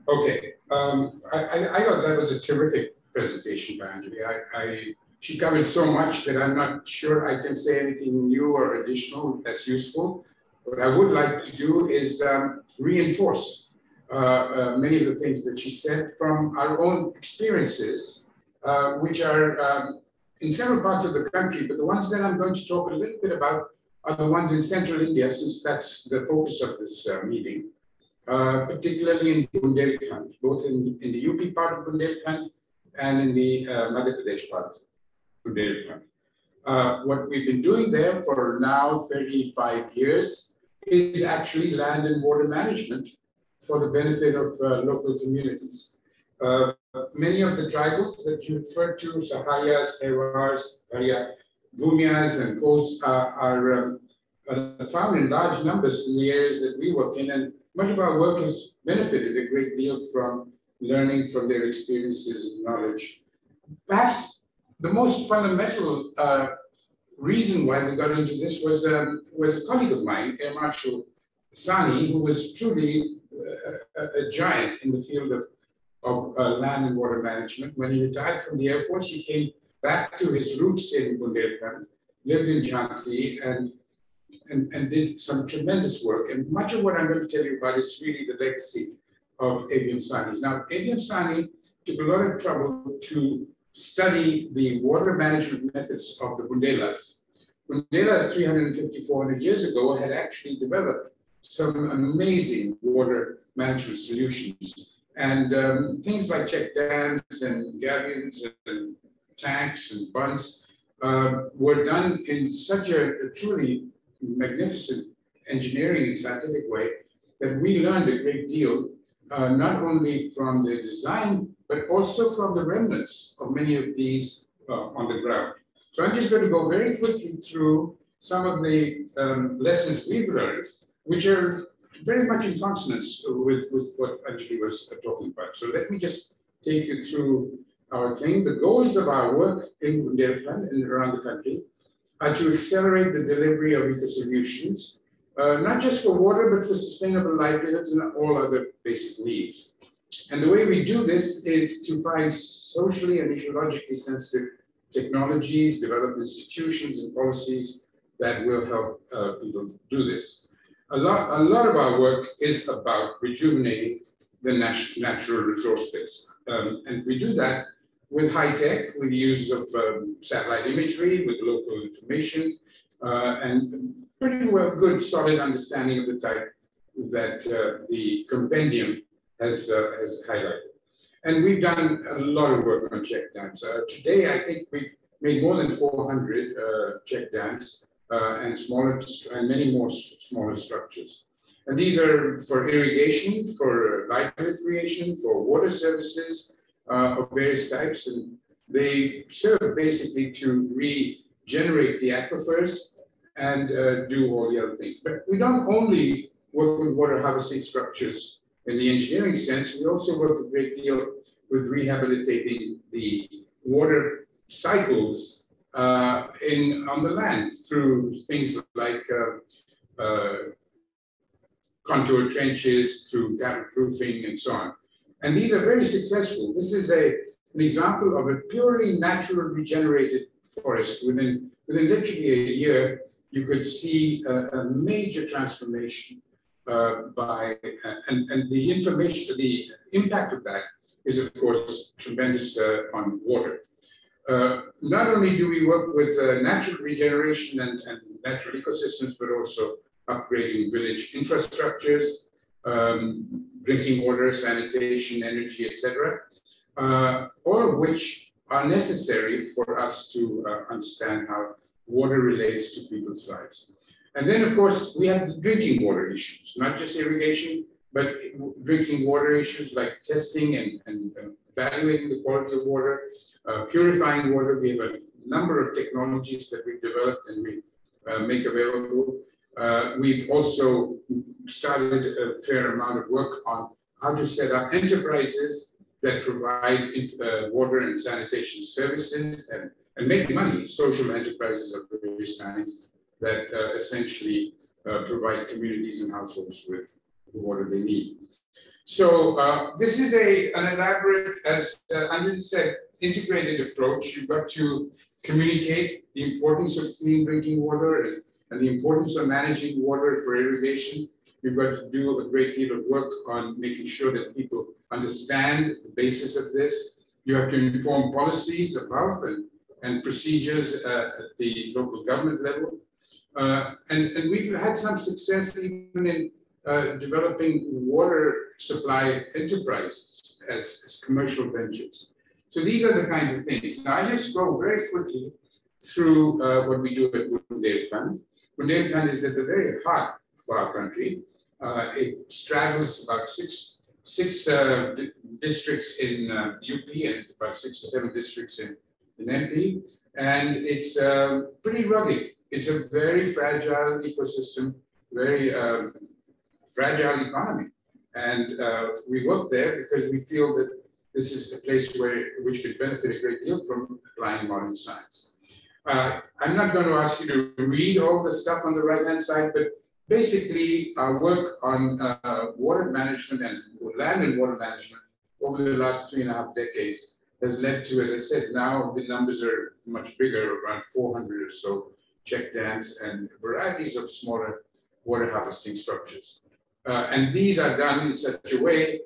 Okay. I thought that was a terrific presentation by Anjali. She covered so much that I'm not sure I can say anything new or additional that's useful. What I would like to do is reinforce many of the things that she said from our own experiences, which are in several parts of the country, but the ones that I'm going to talk a little bit about are the ones in central India, since that's the focus of this meeting, particularly in Bundelkhand, both in the UP part of Bundelkhand and in the Madhya Pradesh part of Bundelkhand. What we've been doing there for now 35 years is actually land and water management for the benefit of local communities. Many of the tribals that you referred to, Sahayas, Hewars, Bhumias, and Kos, are found in large numbers in the areas that we work in, and much of our work has benefited a great deal from learning from their experiences and knowledge. Perhaps the most fundamental reason why we got into this was a colleague of mine, Air Marshal Sani, who was truly a giant in the field of land and water management. When he retired from the Air Force, he came back to his roots in Bundelkhand, lived in Jhansi, and did some tremendous work. And much of what I'm going to tell you about is really the legacy of ABM Sani. Now, ABM Sani took a lot of trouble to study the water management methods of the Bundelas. Bundelas 350, 400 years ago had actually developed some amazing water management solutions. And things like check dams and galleons and tanks and bunds were done in such a truly magnificent engineering and scientific way that we learned a great deal, not only from the design, but also from the remnants of many of these on the ground. So I'm just going to go very quickly through some of the lessons we've learned, which are very much in consonance with what Anjali was talking about. So let me just take you through our thing. The goals of our work in Bundelkhand and around the country are to accelerate the delivery of eco-solutions, not just for water, but for sustainable livelihoods and all other basic needs. And the way we do this is to find socially and ecologically sensitive technologies, develop institutions and policies that will help people do this. A lot of our work is about rejuvenating the natural resource base. And we do that with high tech, with the use of satellite imagery, with local information, and pretty well good, solid understanding of the type that the compendium has highlighted. And we've done a lot of work on check dams. Today, I think we've made more than 400 check dams and many more smaller structures. And these are for irrigation, for livelihood creation, for water services of various types. And they serve basically to regenerate the aquifers and do all the other things. But we don't only work with water harvesting structures in the engineering sense, we also work a great deal with rehabilitating the water cycles on the land through things like contour trenches, through cattle proofing, and so on. And these are very successful. This is an example of a purely natural regenerated forest. Within literally a year, you could see a major transformation and the impact of that is, of course, tremendous on water. Not only do we work with natural regeneration and natural ecosystems, but also upgrading village infrastructures, drinking water, sanitation, energy, etc. All of which are necessary for us to understand how water relates to people's lives. And then, of course, we have the drinking water issues, not just irrigation, but drinking water issues like testing and evaluating the quality of water, purifying water. We have a number of technologies that we've developed and we make available. We've also started a fair amount of work on how to set up enterprises that provide water and sanitation services and make money, social enterprises of various kinds that essentially provide communities and households with the water they need. So this is an elaborate, as Anjali said, integrated approach. You've got to communicate the importance of clean drinking water and the importance of managing water for irrigation. You've got to do a great deal of work on making sure that people understand the basis of this. You have to inform policies above and procedures at the local government level. And we've had some success even in developing water supply enterprises as commercial ventures. So these are the kinds of things. Now I just go very quickly through what we do at Bundelkhand. Bundelkhand is at the very heart of our country. It straddles about six districts in UP and about 6 or 7 districts in MP. And it's pretty rugged. It's a very fragile ecosystem, very fragile economy. And we work there because we feel that this is a place which could benefit a great deal from applying modern science. I'm not going to ask you to read all the stuff on the right-hand side, but basically our work on water management and land and water management over the last 3.5 decades has led to, as I said, now the numbers are much bigger, around 400 or so check dams and varieties of smaller water harvesting structures. And these are done in such a way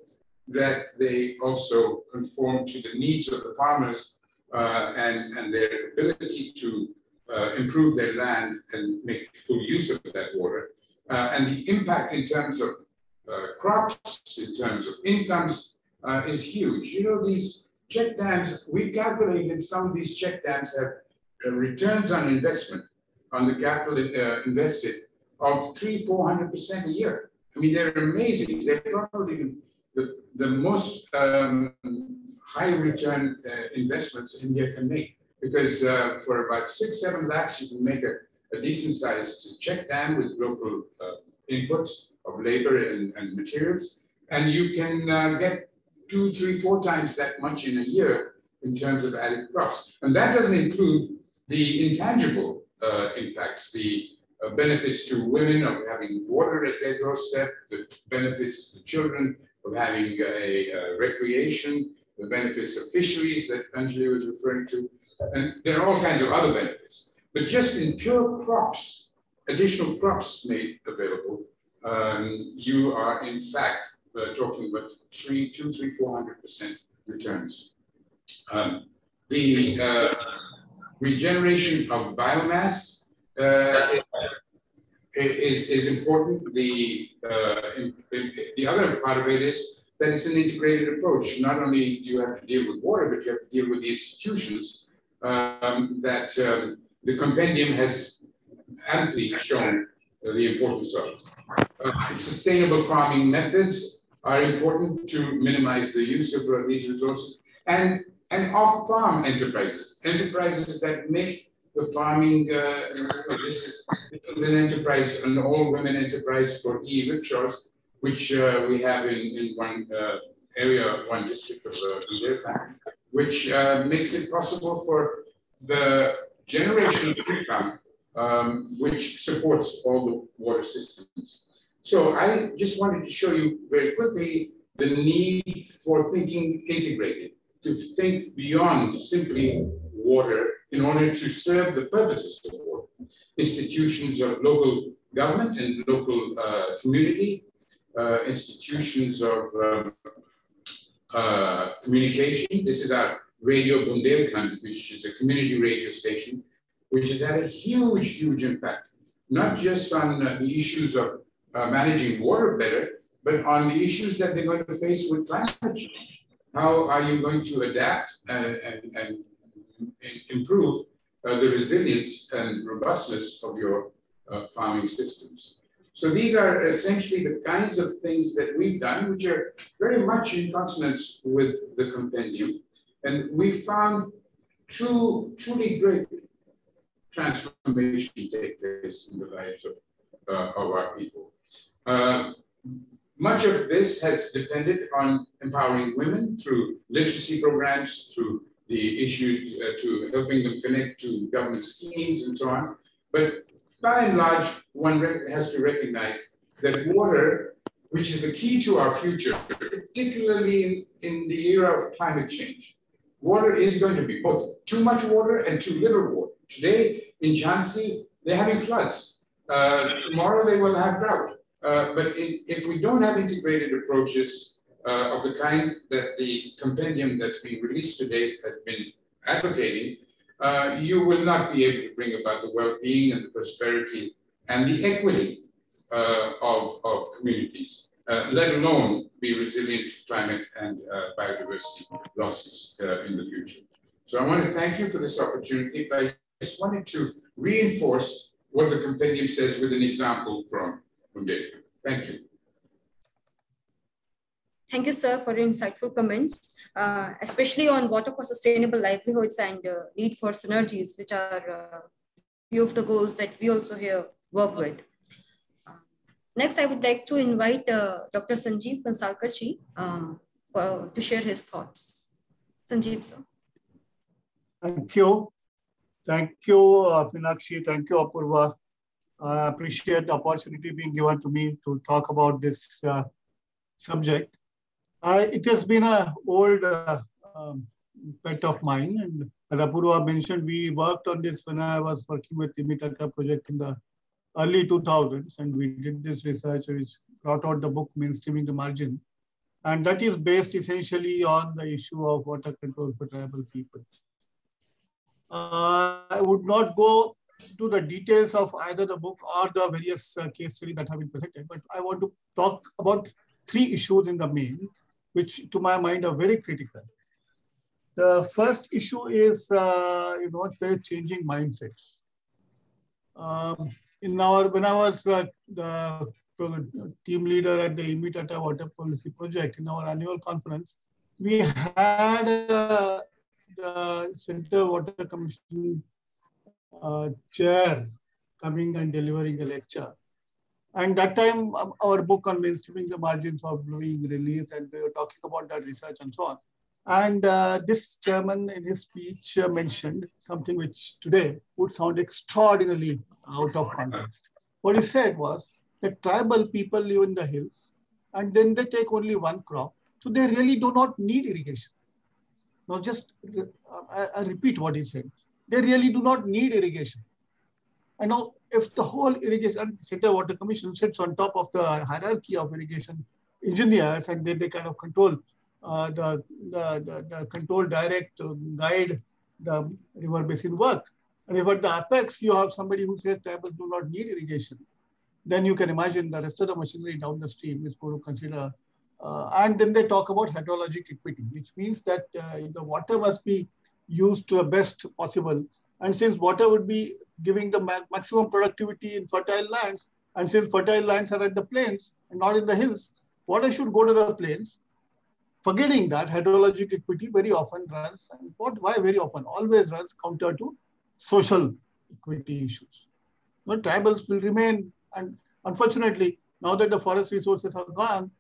that they also conform to the needs of the farmers and their ability to improve their land and make full use of that water. And the impact in terms of crops, in terms of incomes, is huge. You know, these check dams, we've calculated some of these check dams have returns on investment on the capital invested of 300–400% a year. I mean, they're amazing. They're probably the most high return investments India can make, because for about 6–7 lakhs, you can make a decent sized check dam with local inputs of labor and materials. And you can get 2, 3, 4 times that much in a year in terms of added crops. And that doesn't include the intangible impacts, the benefits to women of having water at their doorstep, the benefits to the children of having a recreation, the benefits of fisheries that Anjali was referring to. And there are all kinds of other benefits. But just in pure crops, additional crops made available, you are in fact talking about 200–400% returns. The regeneration of biomass is important. The other part of it is that it's an integrated approach. Not only do you have to deal with water, but you have to deal with the institutions that the compendium has amply shown the importance of. Sustainable farming methods are important to minimize the use of these resources, and off-farm enterprises that make the farming. This is an enterprise, an all-women enterprise for e-rickshaws, which we have in one area, one district of Bundelkhand, which makes it possible for the generation of income, which supports all the water systems. So I just wanted to show you very quickly the need for thinking integrated, to think beyond simply water in order to serve the purposes of water. Institutions of local government and local community, institutions of communication. This is our Radio Bundelkhand, which is a community radio station, which has had a huge, huge impact, not just on the issues of managing water better, but on the issues that they're going to face with climate change. How are you going to adapt and improve the resilience and robustness of your farming systems? So these are essentially the kinds of things that we've done, which are very much in consonance with the compendium. And we found truly great transformation take place in the lives of our people. Much of this has depended on empowering women through literacy programs, through the issue to helping them connect to government schemes and so on. But by and large, one has to recognize that water, which is the key to our future, particularly in the era of climate change, water is going to be both too much water and too little water. Today in Jhansi, they're having floods. Tomorrow they will have drought. But if we don't have integrated approaches of the kind that the compendium that's being released today has been advocating, you will not be able to bring about the well-being and the prosperity and the equity of communities, let alone be resilient to climate and biodiversity losses in the future. So I want to thank you for this opportunity, but I just wanted to reinforce what the compendium says with an example from Bundelkhand. Thank you. Thank you, sir, for your insightful comments, especially on water for sustainable livelihoods and need for synergies, which are few of the goals that we also here work with. Next, I would like to invite Dr. Sanjeev Pansalkarji to share his thoughts. Sanjeev, sir. Thank you. Thank you, Meenakshi. Thank you, Apurva. I appreciate the opportunity being given to me to talk about this subject. It has been an old pet of mine, and as Apurva mentioned, we worked on this when I was working with the Immit project in the early 2000s, and we did this research which brought out the book Mainstreaming the Margin, and that is based essentially on the issue of water control for tribal people. I would not go to the details of either the book or the various case studies that have been presented, but I want to talk about three issues in the main, which to my mind are very critical. The first issue is the changing mindsets. When I was the team leader at the Immit Water Policy Project, in our annual conference, we had the Center Water Commission chair coming and delivering a lecture. And that time, our book on Mainstreaming the Margins was being released, and we were talking about that research and so on. And this chairman in his speech mentioned something which today would sound extraordinarily out of context. What he said was that tribal people live in the hills, and then they take only one crop. So they really do not need irrigation. Now just, I repeat what he said. They really do not need irrigation. And now if the whole irrigation Center Water Commission sits on top of the hierarchy of irrigation engineers, and they kind of control the control direct guide the river basin work. And if at the apex you have somebody who says tribals do not need irrigation, then you can imagine the rest of the machinery down the stream is going to consider. And then they talk about hydrologic equity, which means that the water must be used to the best possible. And since water would be giving the maximum productivity in fertile lands, and since fertile lands are at the plains and not in the hills, water should go to the plains. Forgetting that hydrologic equity very often runs, and why very often? Always runs counter to social equity issues. No, tribals will remain, and unfortunately, now that the forest resources are gone,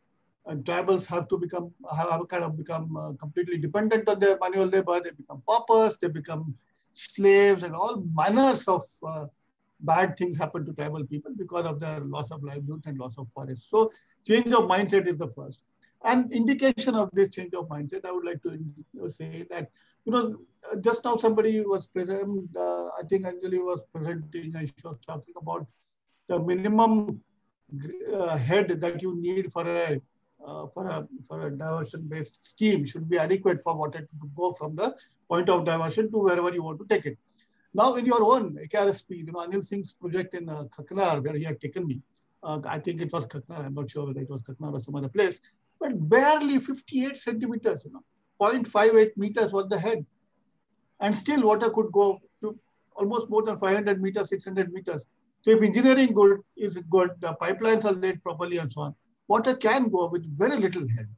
and tribals have kind of become completely dependent on their manual labor. They become paupers, they become slaves, and all manners of bad things happen to tribal people because of their loss of livelihoods and loss of forest. So change of mindset is the first. And indication of this change of mindset, I would like to say that, just now somebody was present, I think Anjali was presenting, and she was talking about the minimum head that you need for a for a diversion-based scheme should be adequate for water to go from the point of diversion to wherever you want to take it. Now, in your own AKRSP, Anil Singh's project in Khaknar, where he had taken me, I think it was Khaknar, I'm not sure whether it was Khaknar or some other place, but barely 58 centimeters, 0.58 meters was the head. And still water could go to almost more than 500 meters, 600 meters. So if engineering is good, the pipelines are laid properly and so on, water can go with very little head.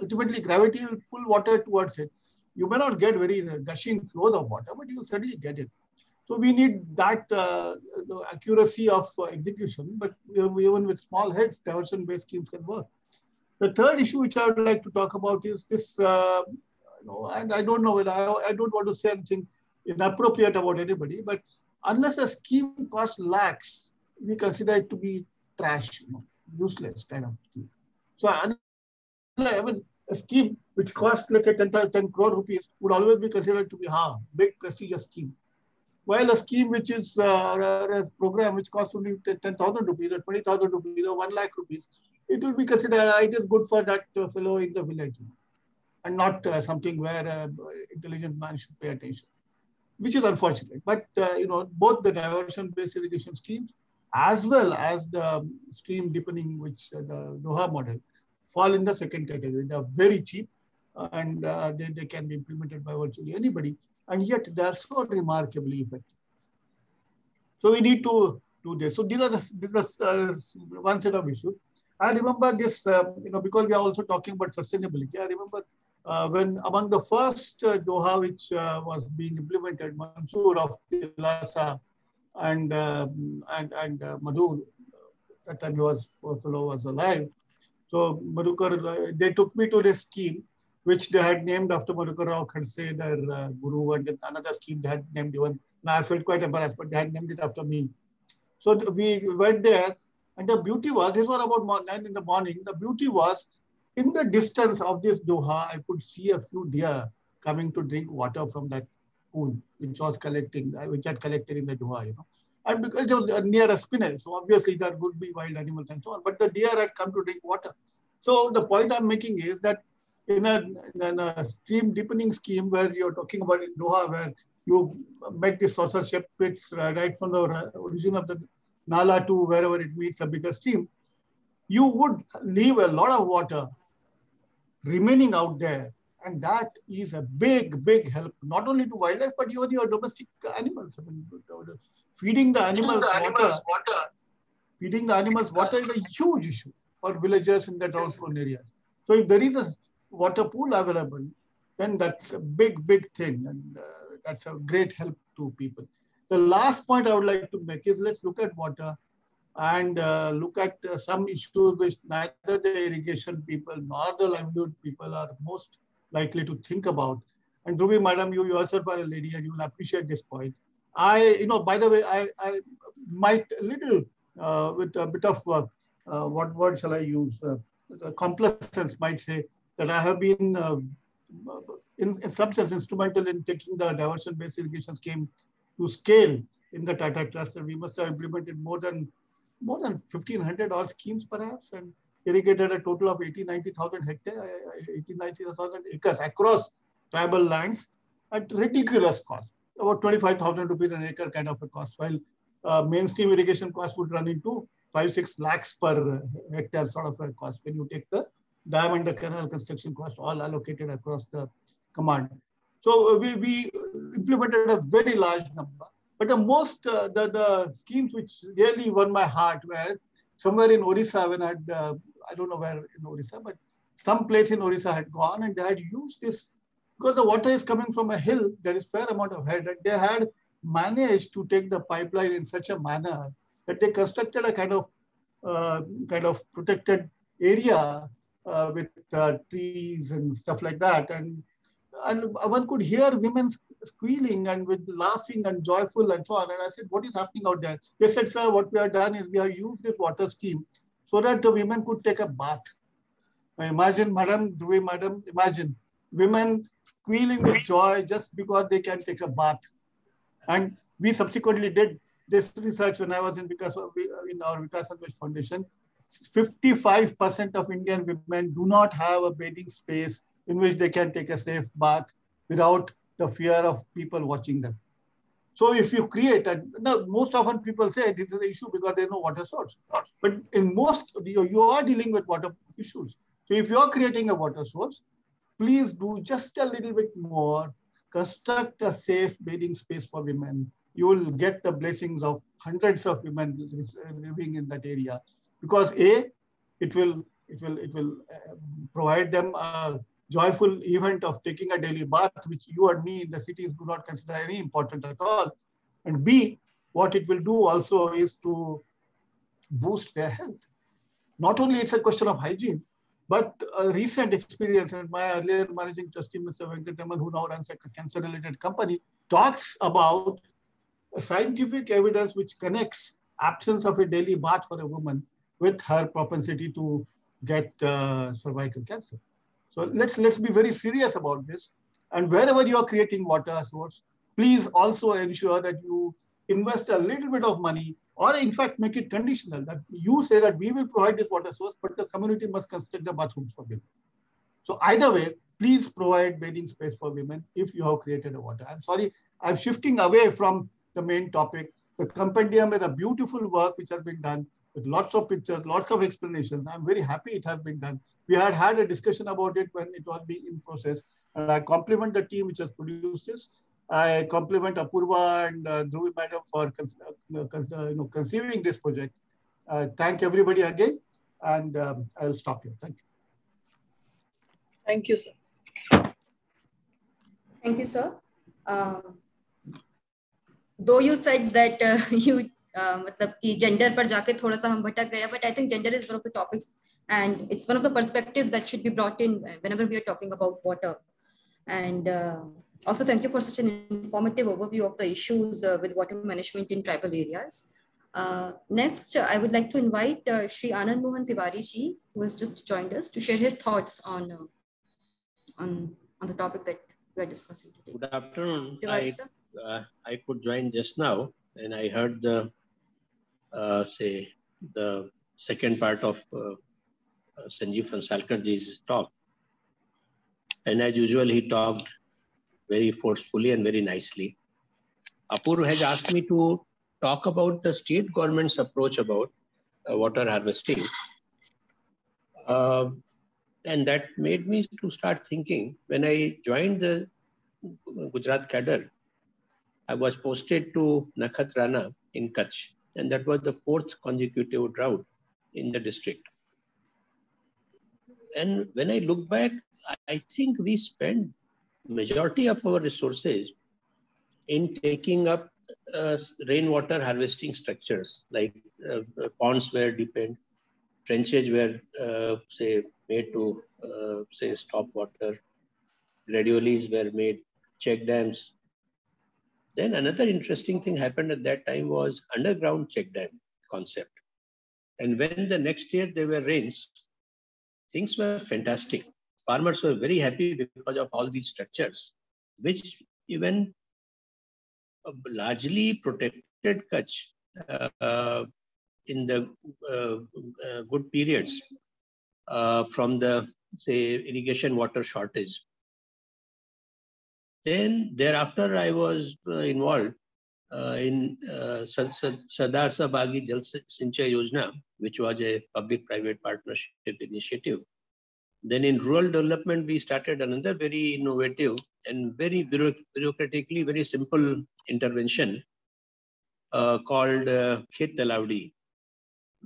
Ultimately, gravity will pull water towards it. You may not get very gushing flows of water, but you certainly get it. So we need that accuracy of execution, but even with small heads, diversion-based schemes can work. The third issue which I would like to talk about is this, and I don't know whether I don't want to say anything inappropriate about anybody, but unless a scheme costs lakhs, we consider it to be trash, useless kind of scheme. So I mean, a scheme which costs, let's say, 10 crore rupees would always be considered to be big prestigious scheme. While a scheme which is a program which costs only 10,000 rupees or 20,000 rupees or 1 lakh rupees, it will be considered it is good for that fellow in the village, and not something where intelligent man should pay attention, which is unfortunate. But both the diversion-based irrigation schemes as well as the stream deepening, which the Doha model, fall in the second category. They are very cheap and they can be implemented by virtually anybody, and yet they are so remarkably effective. So we need to do this. So these are one set of issues. I remember this, because we are also talking about sustainability. I remember when among the first Doha which was being implemented, Mansoor of Tilasa and Madhu, that time he was alive. So Madhukar, they took me to this scheme, which they had named after Madhukar Rao Khadse, their guru, and another scheme they had named even. Now I felt quite embarrassed, but they had named it after me. So we went there, and the beauty was, this was about 9 in the morning, the beauty was, in the distance of this Doha, I could see a few deer coming to drink water from that pool, which had collected in the Doha, And because it was near a spinel, so obviously there would be wild animals and so on, but the deer had come to drink water. So the point I'm making is that in a stream deepening scheme where you're talking about in Doha, where you make the saucer-shaped pits right from the origin of the Nala to wherever it meets a bigger stream, you would leave a lot of water remaining out there. And that is a big, big help, not only to wildlife, but even your domestic animals. I mean, feeding the animals water is a huge issue for villagers in the drought-prone areas. So if there is a water pool available, then that's a big, big thing. And that's a great help to people. The last point I would like to make is let's look at water and look at some issues which neither the irrigation people nor the livelihood people are most likely to think about. And Dhruvi, madam, you yourself are a lady and you will appreciate this point. By the way, I might with a bit of, what word shall I use? Complacence might say that I have been in some sense instrumental in taking the diversion-based irrigation scheme to scale in the Tata Trust, and we must have implemented more than 1,500 odd schemes perhaps, and irrigated a total of 90,000 acres across tribal lands at ridiculous cost, about 25,000 rupees an acre kind of a cost, while mainstream irrigation cost would run into 5-6 lakhs per hectare sort of a cost when you take the dam and the canal construction cost all allocated across the command. So we implemented a very large number, but the most, the schemes which really won my heart were somewhere in Orissa when I had, I don't know where in Orissa, but some place in Orissa had gone and they had used this, because the water is coming from a hill, there is fair amount of head, and they had managed to take the pipeline in such a manner that they constructed a kind of protected area with trees and stuff like that. And one could hear women squealing and with laughing and joyful and so on. And I said, what is happening out there? They said, sir, what we have done is we have used this water scheme so that the women could take a bath. Now imagine, madam, imagine women squealing with joy just because they can take a bath. And we subsequently did this research when I was in our Vikas Anvesh Foundation. 55% of Indian women do not have a bathing space in which they can take a safe bath without the fear of people watching them. So if you create, and most often people say this is an issue because there is no water source. But in most, you are dealing with water issues. So if you are creating a water source, please do just a little bit more, construct a safe bathing space for women. You will get the blessings of hundreds of women living in that area. Because A, it will provide them a joyful event of taking a daily bath, which you and me in the cities do not consider any important at all. And B, what it will do also is to boost their health. Not only it's a question of hygiene, but a recent experience, and my earlier managing trustee, Mr. Venkataraman, who now runs a cancer-related company, talks about a scientific evidence which connects absence of a daily bath for a woman with her propensity to get cervical cancer. So let's be very serious about this. And wherever you are creating water source, please also ensure that you invest a little bit of money, or in fact make it conditional, that you say that we will provide this water source, but the community must construct the bathrooms for women. So either way, please provide bathing space for women if you have created a water. I'm sorry, I'm shifting away from the main topic. The compendium is a beautiful work which has been done with lots of pictures, lots of explanations. I'm very happy it has been done. We had a discussion about it when it was being in process. And I compliment the team which has produced this. I compliment Apurva and Dhruvi madam for conceiving this project. Thank everybody again, and I'll stop here. Thank you. Thank you, sir. Thank you, sir. Though you said that मतलब कि gender पर जाके थोड़ा सा हम भटक गया, but I think gender is one of the topics and it's one of the perspectives that should be brought in whenever we are talking about water. And also thank you for such an informative overview of the issues with water management in tribal areas. Next, I would like to invite Shri Anand Mohan Tiwari ji, who has just joined us, to share his thoughts on the topic that we are discussing today. Good afternoon. Tiwari, I could join just now, and I heard the the second part of Sanjeev Hansalkar ji's talk. And as usual, he talked very forcefully and very nicely. Apurva has asked me to talk about the state government's approach about water harvesting. And that made me to start thinking. When I joined the Gujarat cadre, I was posted to Nakhatrana in Kutch, and that was the 4th consecutive drought in the district. And when I look back, I think we spent majority of our resources in taking up rainwater harvesting structures, like ponds were deepened, trenches were made to stop water, gradualies were made, check dams. Then another interesting thing happened at that time was underground check dam concept. And when the next year there were rains, things were fantastic. Farmers were very happy because of all these structures, which even largely protected Kutch in the good periods from the, irrigation water shortage. Then thereafter, I was involved in Sardar Sabagi Jal Sinchay Yojana, which was a public-private partnership initiative. Then in rural development, we started another very innovative and very bureaucratically very simple intervention called Khet Talaudi,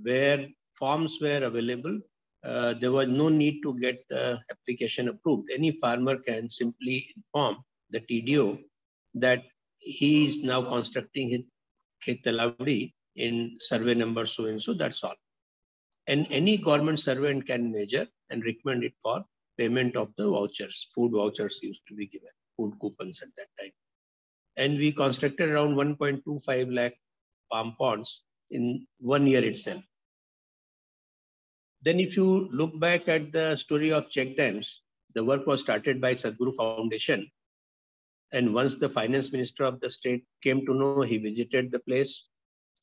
where forms were available. There was no need to get the application approved. Any farmer can simply inform the TDO that he is now constructing his Khet Talaudi in survey number so-and-so, that's all. And any government servant can measure and recommend it for payment of the vouchers. Food vouchers used to be given, food coupons at that time. And we constructed around 1.25 lakh palm ponds in 1 year itself. Then if you look back at the story of check dams, the work was started by Sadhguru Foundation. And once the finance minister of the state came to know, he visited the place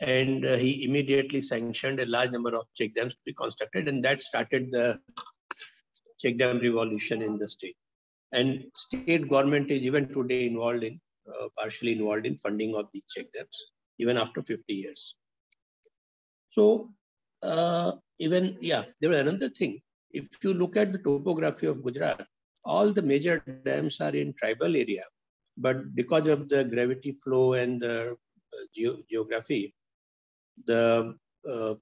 And he immediately sanctioned a large number of check dams to be constructed, and that started the check dam revolution in the state. And state government is even today involved in, partially involved in funding of these check dams, even after 50 years. So there was another thing. If you look at the topography of Gujarat, all the major dams are in tribal area, but because of the gravity flow and the geography, the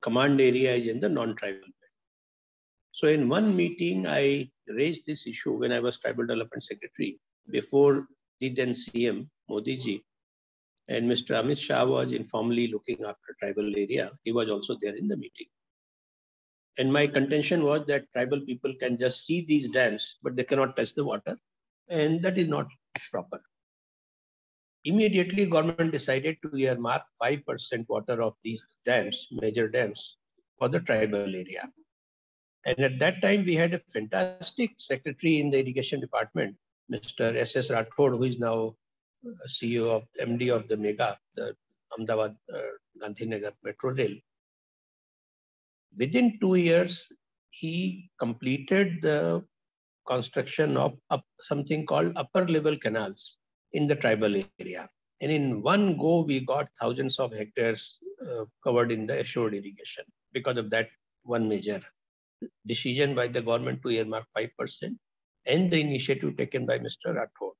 command area is in the non-tribal belt. So in one meeting, I raised this issue when I was Tribal Development Secretary before the then CM Modi ji, and Mr. Amit Shah was informally looking after tribal area. He was also there in the meeting. And my contention was that tribal people can just see these dams, but they cannot touch the water. And that is not proper. Immediately, government decided to earmark 5% water of these dams, major dams, for the tribal area. And at that time, we had a fantastic secretary in the irrigation department, Mr. S.S. Rathod, who is now CEO of MD of the MEGA, the Ahmedabad Gandhinagar Metro Rail. Within 2 years, he completed the construction of something called upper level canals in the tribal area. And in one go, we got thousands of hectares covered in the assured irrigation because of that one major decision by the government to earmark 5% and the initiative taken by Mr. Rathod.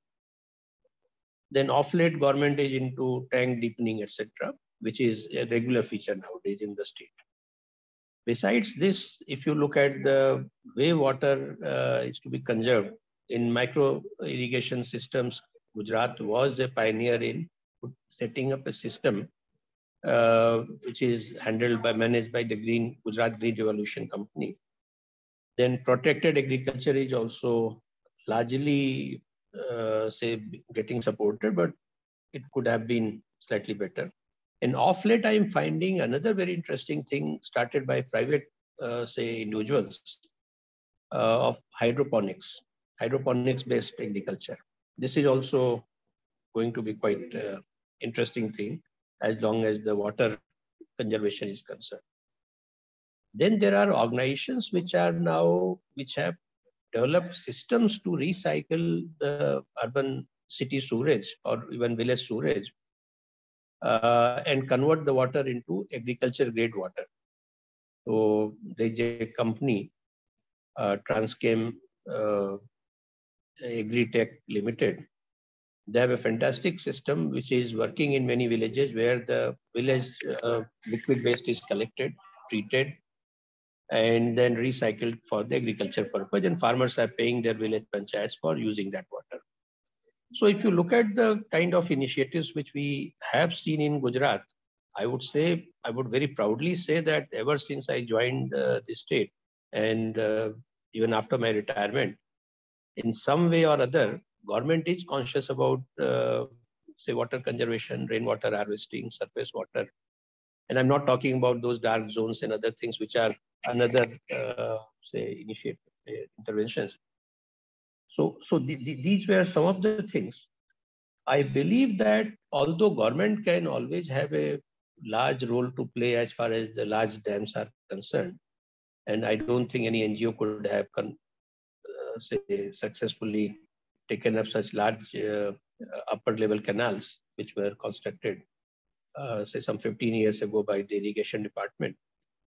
Then off late, government is into tank deepening, etc., which is a regular feature nowadays in the state. Besides this, if you look at the way water is to be conserved in micro irrigation systems, Gujarat was a pioneer in setting up a system which is managed by the Gujarat Green Revolution Company. Then protected agriculture is also largely getting supported, but it could have been slightly better. And off late, I am finding another very interesting thing started by private, individuals of hydroponics-based agriculture. This is also going to be quite interesting thing as long as the water conservation is concerned. Then there are organizations which have developed systems to recycle the urban city sewage or even village sewage and convert the water into agriculture grade water. So there's a company, Transchem Agritech Limited. They have a fantastic system which is working in many villages where the village liquid waste is collected, treated, and then recycled for the agriculture purpose, and farmers are paying their village panchayats for using that water. So if you look at the kind of initiatives which we have seen in Gujarat, I would very proudly say that ever since I joined the state and even after my retirement, in some way or other, government is conscious about water conservation, rainwater harvesting, surface water. And I'm not talking about those dark zones and other things which are another, interventions. So these were some of the things. I believe that although government can always have a large role to play as far as the large dams are concerned, and I don't think any NGO could have successfully taken up such large upper level canals which were constructed some 15 years ago by the irrigation department.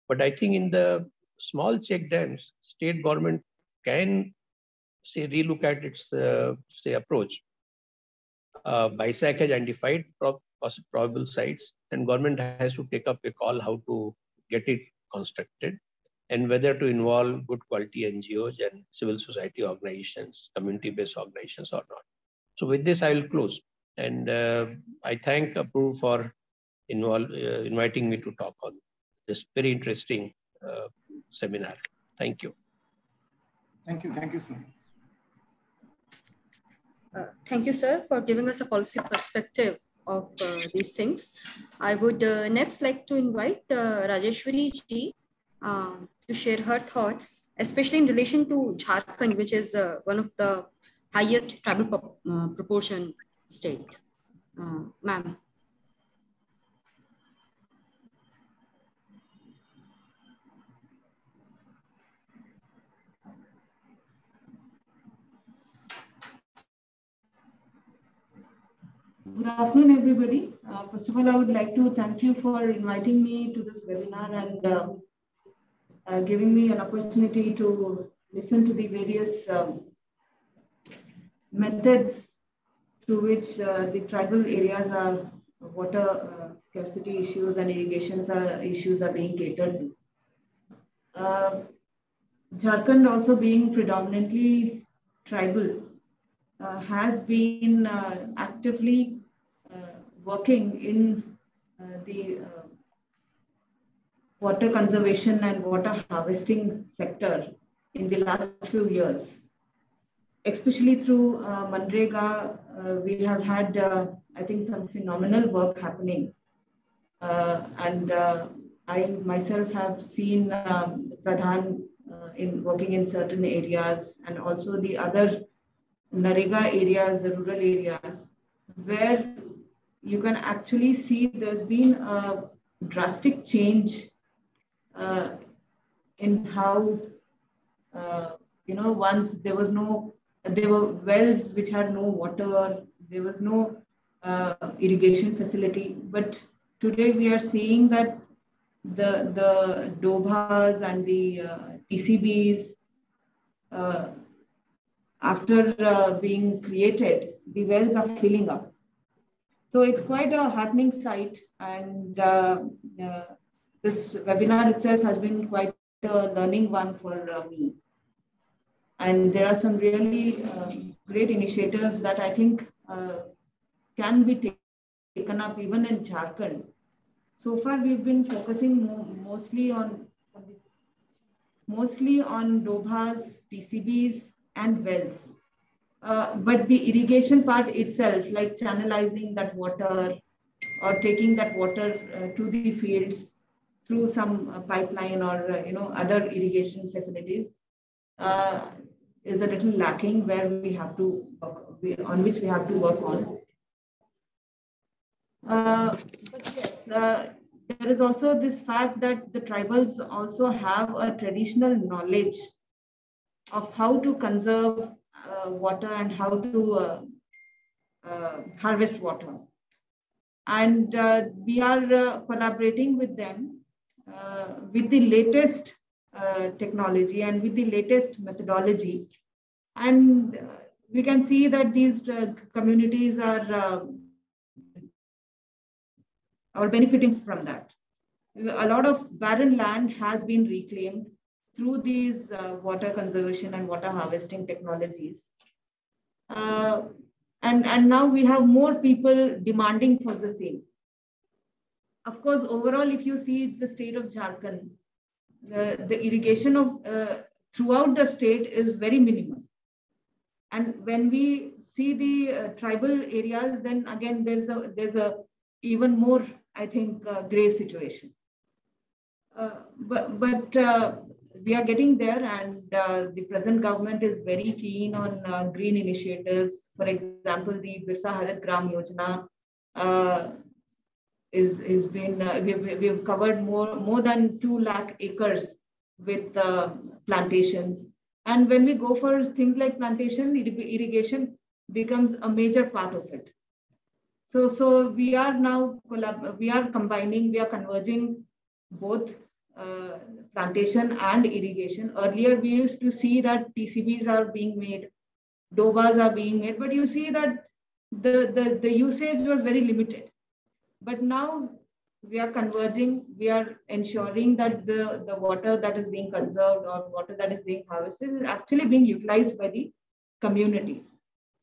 But I think in the small check dams, state government can relook at its approach. BISAC has identified probable sites, and government has to take up a call how to get it constructed and whether to involve good quality NGOs and civil society organizations, community-based organizations or not. So with this, I will close. And I thank Apurva for inviting me to talk on this very interesting seminar. Thank you. Thank you, sir. Thank you, sir, for giving us a policy perspective of these things. I would next like to invite Rajeshwari ji to share her thoughts, especially in relation to Jharkhand, which is one of the highest tribal proportion state. Ma'am. Good afternoon, everybody. First of all, I would like to thank you for inviting me to this webinar and giving me an opportunity to listen to the various methods through which the tribal areas are water scarcity issues and irrigation issues are being catered to. Jharkhand, also being predominantly tribal, has been actively working in the water conservation and water harvesting sector in the last few years. Especially through Manrega, we have had, I think, some phenomenal work happening. I myself have seen Pradhan in working in certain areas, and also the other Narega areas, the rural areas, where you can actually see there's been a drastic change in how, once there were wells which had no water, there was no irrigation facility. But today we are seeing that the Dobhas and the TCBs, after being created, the wells are filling up. So it's quite a heartening sight, and this webinar itself has been quite a learning one for me. And there are some really great initiatives that I think can be taken up even in Jharkhand. So far, we've been focusing mostly on Dobhas, TCBs, and wells. But the irrigation part itself, like channelizing that water or taking that water to the fields through some pipeline or other irrigation facilities, is a little lacking, where we have to on which we have to work on. But yes, there is also this fact that the tribals also have a traditional knowledge of how to conserve water and how to harvest water. And we are collaborating with them with the latest technology and with the latest methodology. And we can see that these communities are benefiting from that. A lot of barren land has been reclaimed through these water conservation and water harvesting technologies. And now we have more people demanding for the same. Of course, overall, if you see the state of Jharkhand, the irrigation of throughout the state is very minimal. And when we see the tribal areas, then again, there's a even more, I think, grave situation. But we are getting there, and the present government is very keen on green initiatives. For example, the Birsa Harit Gram Yojana is been we've covered more than 2 lakh acres with plantations. And when we go for things like plantation, irrigation becomes a major part of it. So we are now combining, we are converging both plantation and irrigation. Earlier, we used to see that TCBs are being made, Dobhas are being made, but you see that the usage was very limited. But now we are converging, we are ensuring that the water that is being conserved or water that is being harvested is actually being utilized by the communities.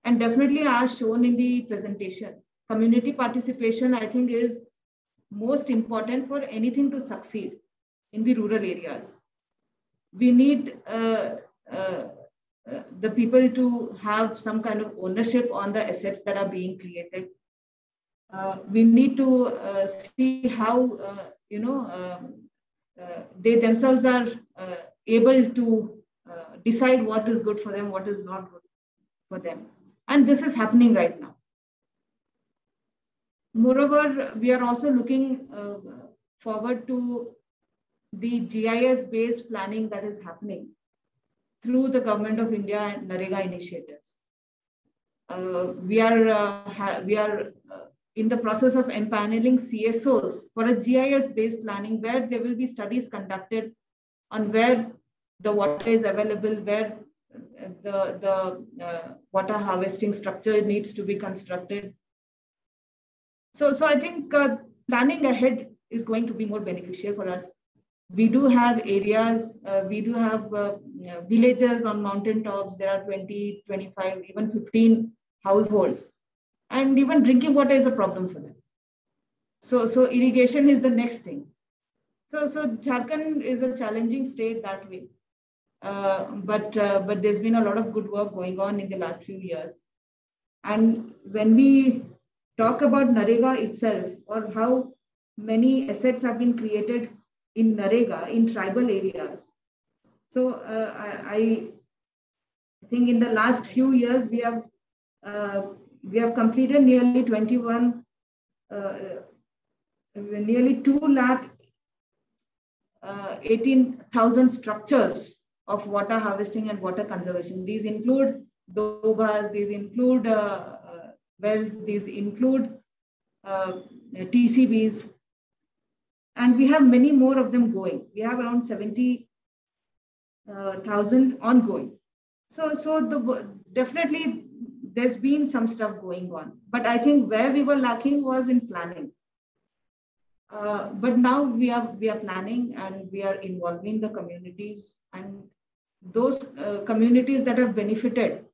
And definitely, as shown in the presentation, community participation, I think, is most important for anything to succeed in the rural areas. We need the people to have some kind of ownership on the assets that are being created. We need to see how they themselves are able to decide what is good for them, what is not good for them. And this is happening right now. Moreover, we are also looking forward to the GIS-based planning that is happening through the Government of India and NREGA initiatives. we are in the process of empaneling CSOs for a GIS-based planning, where there will be studies conducted on where the water is available, where the water harvesting structure needs to be constructed. So I think planning ahead is going to be more beneficial for us. We do have areas, we do have villages on mountain tops. There are 20, 25, even 15 households. And even drinking water is a problem for them. So irrigation is the next thing. So Jharkhand is a challenging state that way. But there's been a lot of good work going on in the last few years. And when we talk about NREGA itself, or how many assets have been created in NREGA in tribal areas. So I think in the last few years, we have completed nearly 2,18,000 structures of water harvesting and water conservation. These include dobas, these include wells, these include TCBs, and we have many more of them going. We have around 70,000 ongoing. So definitely there's been some stuff going on, but I think where we were lacking was in planning. But now we are planning, and we are involving the communities, and those communities that have benefited,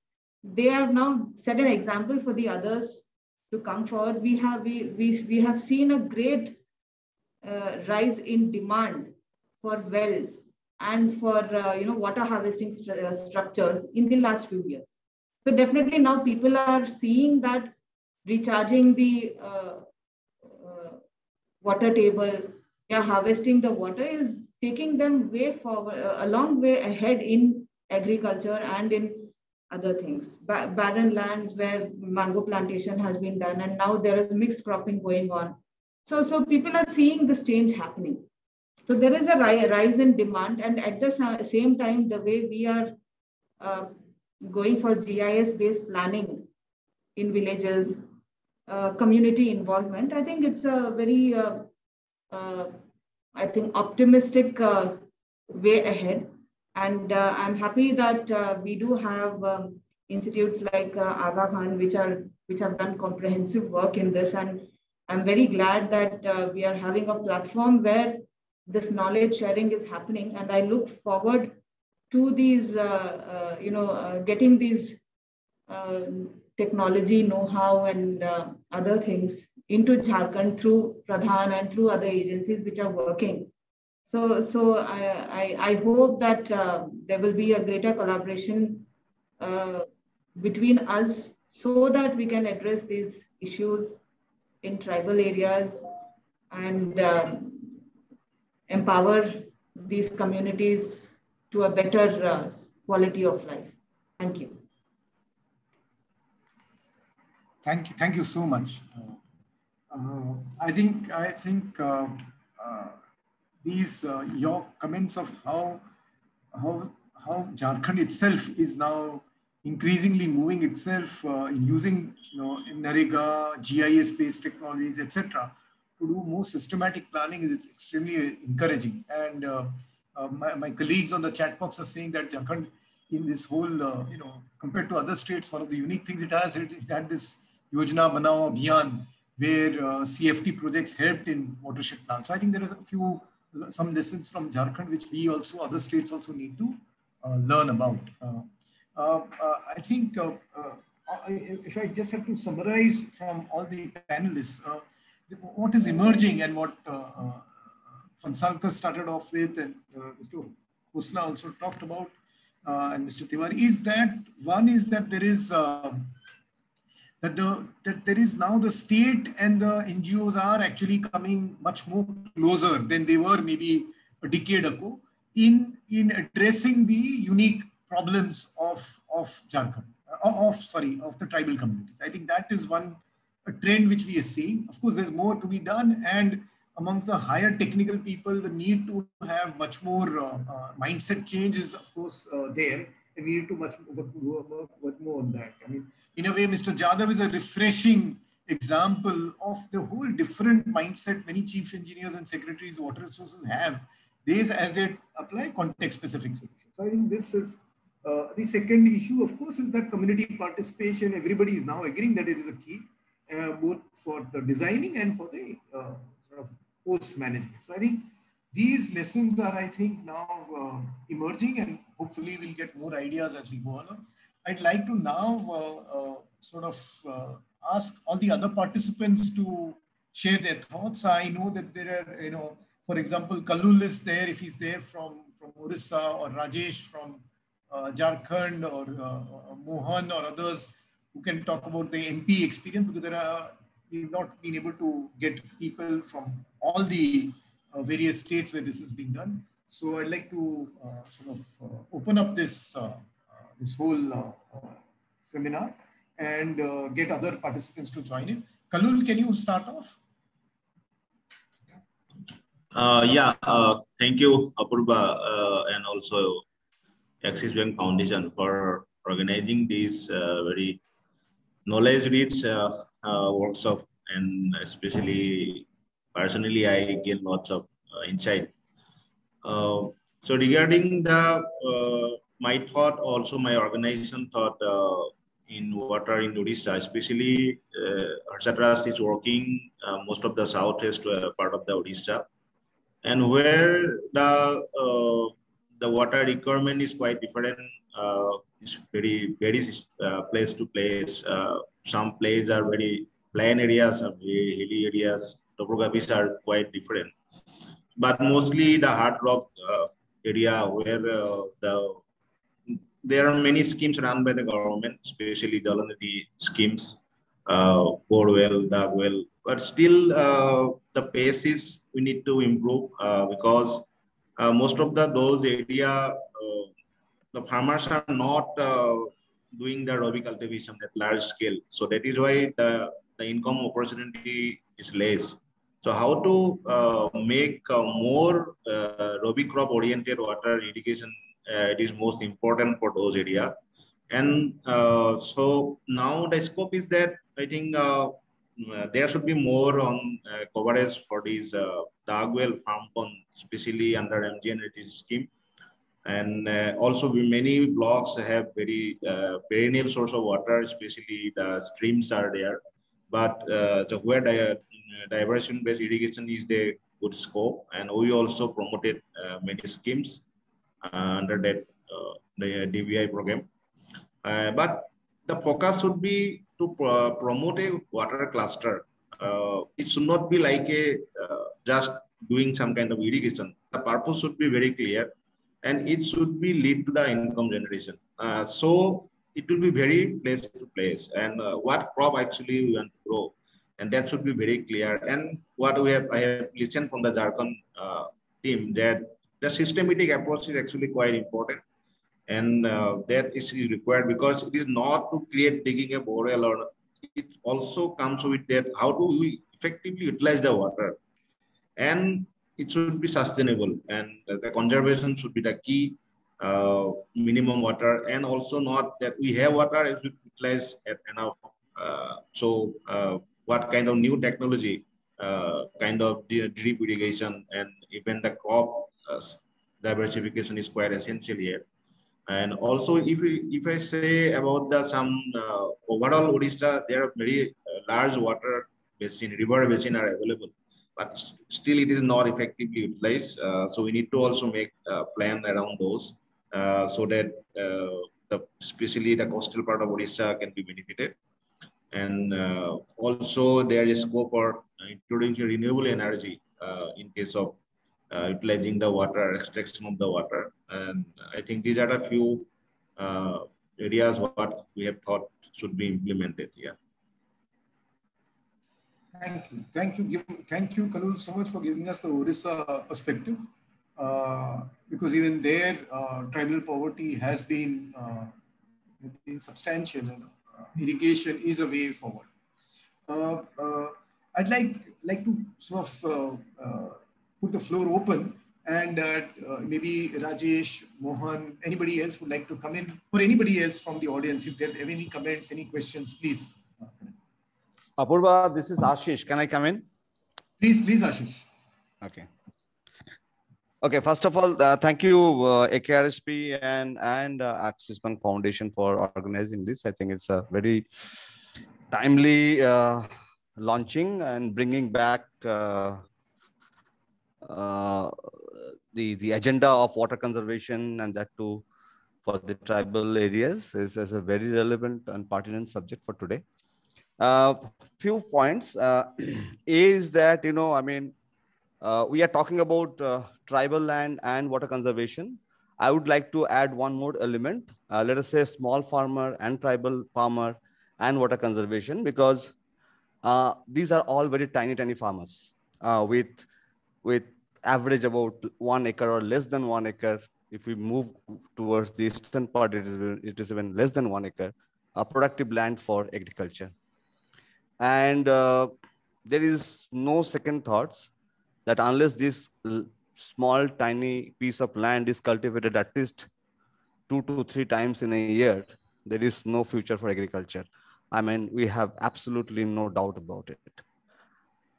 they have now set an example for the others to come forward. We have seen a great rise in demand for wells and for water harvesting structures in the last few years. So definitely now people are seeing that recharging the water table, harvesting the water is taking them way forward, a long way ahead in agriculture and in other things. Barren lands where mango plantation has been done, and now there is mixed cropping going on. So people are seeing this change happening. So there is a rise in demand, and at the same time, the way we are going for GIS-based planning in villages, community involvement, I think it's a very, optimistic way ahead. And I'm happy that we do have institutes like Aga Khan, which have done comprehensive work in this. And I'm very glad that we are having a platform where this knowledge sharing is happening. And I look forward to these, getting these technology know-how and other things into Jharkhand through Pradhan and through other agencies which are working. So I hope that there will be a greater collaboration between us so that we can address these issues in tribal areas and empower these communities to a better quality of life. Thank you. Thank you so much. I think these your comments of how Jharkhand itself is now increasingly moving itself using in NREGA, GIS-based technologies, etc., to do more systematic planning is extremely encouraging. And my colleagues on the chat box are saying that Jharkhand, in this whole compared to other states, one of the unique things it had this Yojana Banao Abhiyan, where CFT projects helped in watershed plans. So I think there are some lessons from Jharkhand which other states also need to learn about. I think if I just have to summarize from all the panelists, what is emerging and what Phansalkar started off with, and Mr. Khosla also talked about, and Mr. Tiwari, is that one is that there is that there is now the state and the NGOs are actually coming much more closer than they were maybe a decade ago in addressing the unique problems of Jharkhand, of the tribal communities. I think that is a trend which we are seeing. Of course, there's more to be done, and amongst the higher technical people, the need to have much more mindset change is, of course, there. and we need to work more on that. I mean, in a way, Mr. Jadhav is a refreshing example of the whole different mindset many chief engineers and secretaries of water resources have these as they apply context-specific solutions. So I think this is the second issue, of course, is that community participation. Everybody is now agreeing that it is a key, both for the designing and for the sort of post-management. So I think these lessons are, I think, now emerging, and hopefully we'll get more ideas as we go on. I'd like to now ask all the other participants to share their thoughts. I know that there are, for example, Kalul is there, if he's there from Orissa, or Rajesh from Jharkhand, or Mohan or others who can talk about the MP experience, because we've not been able to get people from all the various states where this is being done. So I'd like to open up this this whole seminar and get other participants to join in. Kalul, can you start off? Thank you, Apurva, and also Axis Bank Foundation for organizing this very knowledge-rich workshop, and especially personally, I gain lots of insight. So regarding the my thought, also my organization thought in water in Odisha, especially Harsha Trust is working most of the southwest part of the Odisha, and where the water requirement is quite different. It's very place to place. Some places are very plain areas, some very hilly areas. Topographies are quite different, but mostly the hard rock area where there are many schemes run by the government, especially the Jalanidhi schemes, bore well, dug well, but still the pace is we need to improve because most of those area the farmers are not doing the Rabi cultivation at large scale, so that is why the income opportunity is less. So how to make more Rabi crop oriented water irrigation, it is most important for those areas. And so now the scope is that I think there should be more on coverage for these dug well farm pond, especially under MGNRT scheme. And also many blocks have very perennial source of water, especially the streams are there. But where diversion-based irrigation is the good scope, and we also promoted many schemes under that the DVI program. But the focus should be to promote a water cluster. It should not be like a just doing some kind of irrigation. The purpose should be very clear, and it should be lead to the income generation. So it will be very place to place, and what crop actually we want to grow, and that should be very clear. And what I have listened from the Jharkhand team, that the systematic approach is actually quite important, and that is required, because it is not to create digging a borewell, or it also comes with that how do we effectively utilize the water, and it should be sustainable, and the conservation should be the key. Minimum water, and also not that we have water if we utilize it enough. So what kind of new technology, kind of drip irrigation, and even the crop diversification is quite essential here. And also, if I say about some overall Odisha, there are very large water basin, river basin are available, but still it is not effectively utilized. So we need to also make a plan around those, so that especially the coastal part of Odisha can be benefited. And also there is scope for introducing renewable energy in case of utilizing the water, extraction of the water. And I think these are a few areas what we have thought should be implemented here. Thank you, Kalul, so much for giving us the Orissa perspective, because even there, tribal poverty has been substantial, and irrigation is a way forward. I'd like to sort of put the floor open And maybe Rajesh, Mohan, anybody else would like to come in, or anybody else from the audience, if there have any comments, any questions, please. Apurva, this is Ashish. Can I come in? Please, Ashish. Okay. Okay, first of all, thank you, AKRSP and Axis Bank Foundation for organizing this. I think it's a very timely launching and bringing back the agenda of water conservation, and that too for the tribal areas is a very relevant and pertinent subject for today. Few points. Is that, we are talking about tribal land and water conservation. I would like to add one more element. Let us say small farmer and tribal farmer and water conservation, because these are all very tiny farmers with average about 1 acre or less than 1 acre. If we move towards the eastern part, it is even less than 1 acre, productive land for agriculture. And there is no second thoughts that unless this small, tiny piece of land is cultivated at least 2 to 3 times in a year, there is no future for agriculture. I mean, we have absolutely no doubt about it.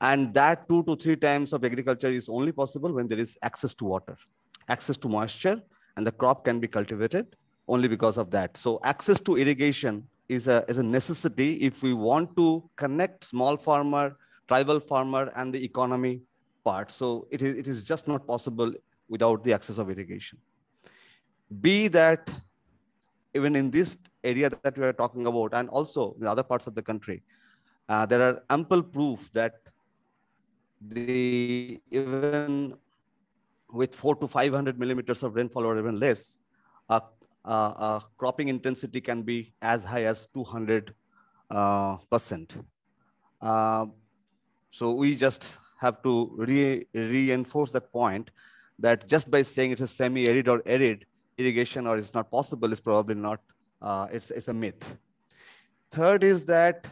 And that 2 to 3 times of agriculture is only possible when there is access to water, access to moisture, and the crop can be cultivated only because of that. So access to irrigation is a necessity if we want to connect small farmer, tribal farmer, and the economy part. So it is just not possible without the access of irrigation. Be that even in this area that we are talking about, and also in other parts of the country, there are ample proof that even with 400 to 500 millimeters of rainfall or even less, cropping intensity can be as high as 200%. So we just have to reinforce that point, that just by saying it's a semi-arid or arid irrigation or it's not possible is probably not, it's a myth. Third is that,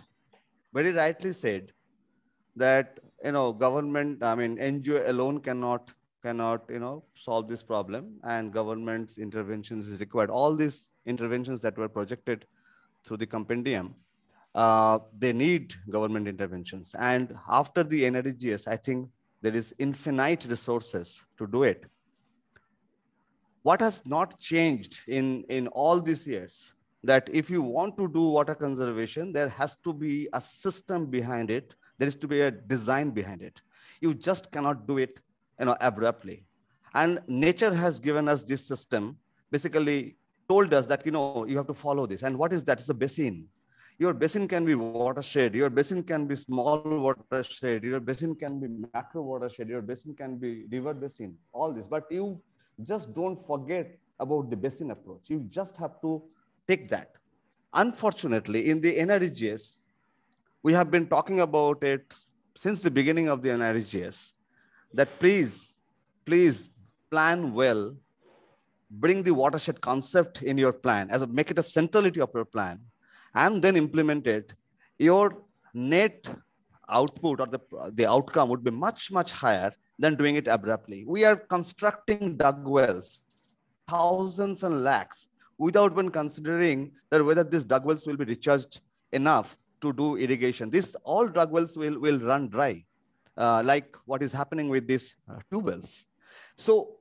very rightly said, that government, NGO alone cannot solve this problem, and government's interventions is required. All these interventions that were projected through the compendium, they need government interventions. And after the NREGS, I think there is infinite resources to do it. What has not changed in all these years, that if you want to do water conservation, there has to be a system behind it. There is to be a design behind it. You just cannot do it abruptly. And nature has given us this system, basically told us that, you have to follow this. And what is that? It's a basin. Your basin can be watershed. Your basin can be small watershed. Your basin can be macro watershed. Your basin can be river basin, all this. But you just don't forget about the basin approach. You just have to take that. Unfortunately, in the NREGS, we have been talking about it since the beginning of the NREGS, that please plan well, bring the watershed concept in your plan, make it a centrality of your plan, and then implement it. Your net output or the outcome would be much, much higher than doing it abruptly. We are constructing dug wells, thousands and lakhs, without even considering that whether these dug wells will be recharged enough to do irrigation. All dug wells will run dry, like what is happening with these tube wells. So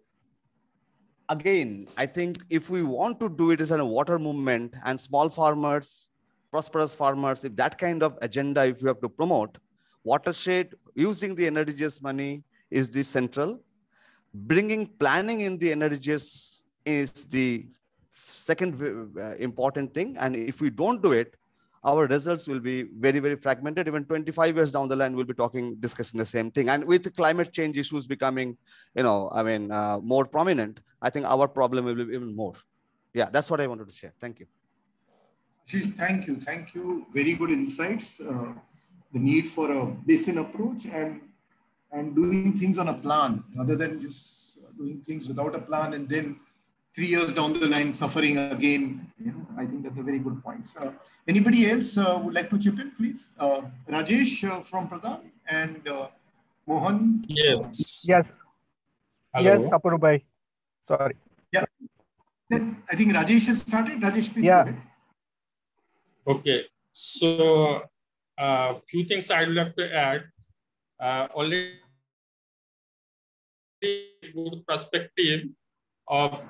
again, I think if we want to do it as a water movement, and small farmers, prosperous farmers, if that kind of agenda, if you have to promote, watershed using the NREGS money is the central. Bringing planning in the NREGS is the second important thing. And if we don't do it, our results will be very, very fragmented. Even 25 years down the line, we'll be discussing the same thing. And with climate change issues becoming, more prominent, I think our problem will be even more. Yeah, that's what I wanted to share. Thank you. Ashish, thank you. Thank you. Very good insights. The need for a basin approach and doing things on a plan rather than just doing things without a plan and then 3 years down the line suffering again. I think that's a very good point. Anybody else would like to chip in, please? Rajesh from Pradhan and Mohan. Yes. Hello. Yes, Apurva bhai. Sorry. Yeah. I think Rajesh has started. Rajesh, please Yeah. go ahead. Okay. So, few things I would like to add. Already good perspective of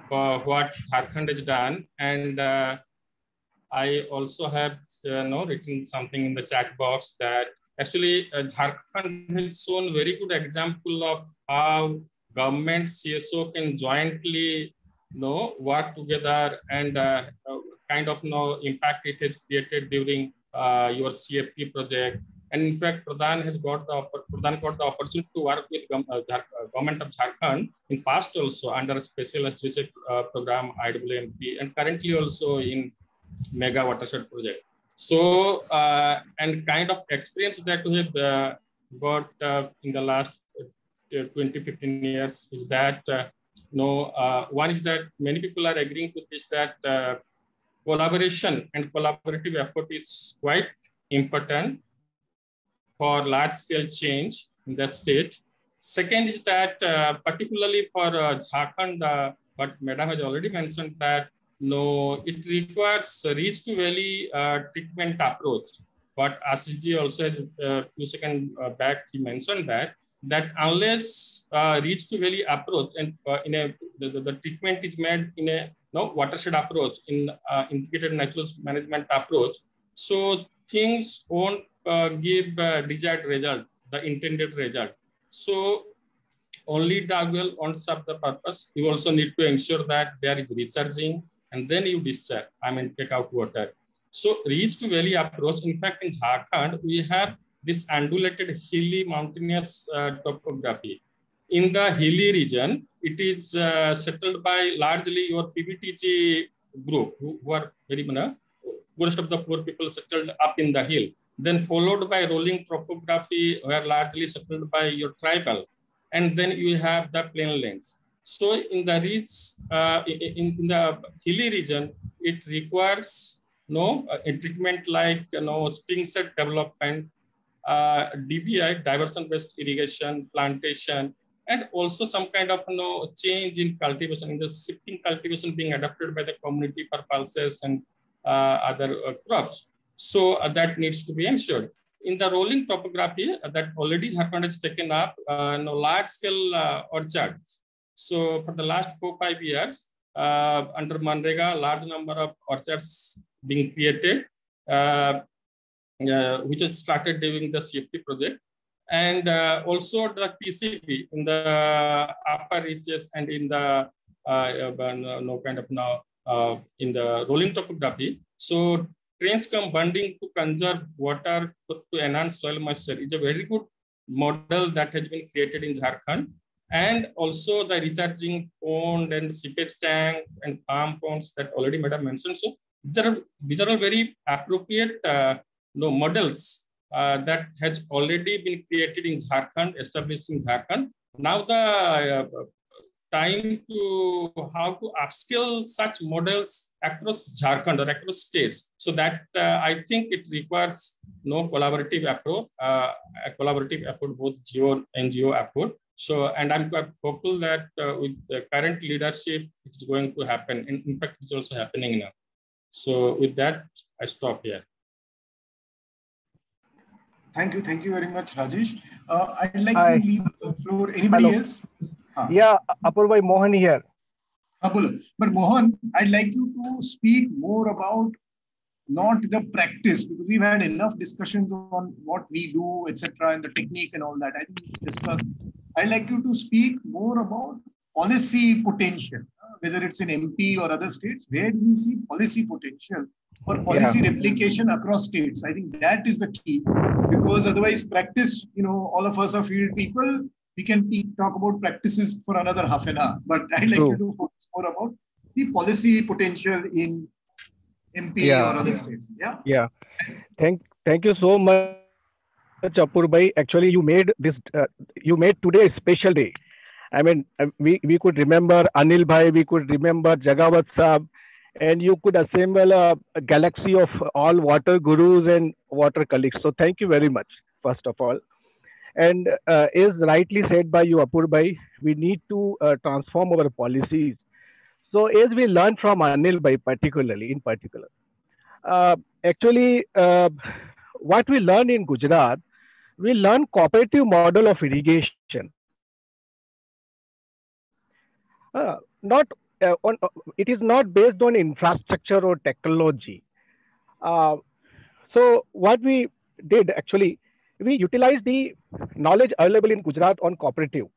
what Jharkhand has done, and I also have written something in the chat box that actually Jharkhand has shown very good example of how government CSO can jointly work together and kind of impact it has created during your CFP project. And in fact, Pradhan got the opportunity to work with government of Jharkhand in past also under a special associate program IWMP, and currently also in mega watershed project. So and kind of experience that we have got in the last 20-15 years is that one is that many people are agreeing to this, that collaboration and collaborative effort is quite important for large scale change in the state. Second is that particularly for Jharkhand, but Madam has already mentioned that it requires reach to valley treatment approach. But Ashish also has a few seconds back, he mentioned that unless reach to valley approach and the treatment is made in a watershed approach, in integrated natural management approach, so things won't give desired result, the intended result. So only dug well won't serve the purpose. You also need to ensure that there is recharging, and then you discharge, take out water. So reach to valley approach, in fact, in Jharkhand, we have this undulated hilly mountainous topography. In the hilly region, it is settled by largely your PBTG group, who are very most of the poor people settled up in the hill. Then followed by rolling topography, where largely settled by your tribal. And then you have the plainlands. So in the in the hilly region, it requires a treatment like spring set development, DBI, diversion-based irrigation, plantation, and also some kind of change in cultivation, in the shifting cultivation being adopted by the community for pulses and other crops. So that needs to be ensured. In the rolling topography that already Jharkhand has taken up large-scale orchards. So for the last 4-5 years, under Manrega, large number of orchards being created, which was started during the CFP project. And also the TCP in the upper reaches and in the in the rolling topography. So trains come bunding to conserve water to enhance soil moisture is a very good model that has been created in Jharkhand. And also the recharging pond and seepage tank and farm ponds that already Madam mentioned. So these are all very appropriate models that has already been created in Jharkhand, established in Jharkhand. Now the time to how to upskill such models across Jharkhand or across states. So that I think it requires collaborative approach, both GO and NGO approach. So, and I'm quite hopeful that with the current leadership, it's going to happen. And in fact, it's also happening now. So with that, I stop here. Thank you very much, Rajesh. I'd like to leave the floor. Anybody else? Yeah, Apurva, Mohan here. But Mohan, I'd like you to speak more about not the practice, because we've had enough discussions on what we do, etc., and the technique and all that. I think we discussed. I'd like you to speak more about policy potential, whether it's in MP or other states. Where do we see policy potential or policy replication across states? I think that is the key, because otherwise practice, all of us are field people. We can talk about practices for another half an hour, but I'd like you to focus more about the policy potential in MP or other states. Yeah. Thank you so much, Apurva. Actually, you made this. You made today a special day. I mean, we could remember Anil Bhai, we could remember Jagawat Saab, and you could assemble a galaxy of all water gurus and water colleagues. So thank you very much, first of all. And as rightly said by you, Apurbai, we need to transform our policies. So as we learn from Anil Bhai particularly, in particular, actually, what we learn in Gujarat, we learn cooperative model of irrigation. Not on, it is not based on infrastructure or technology. So what we did actually, we utilized the knowledge available in Gujarat on cooperative.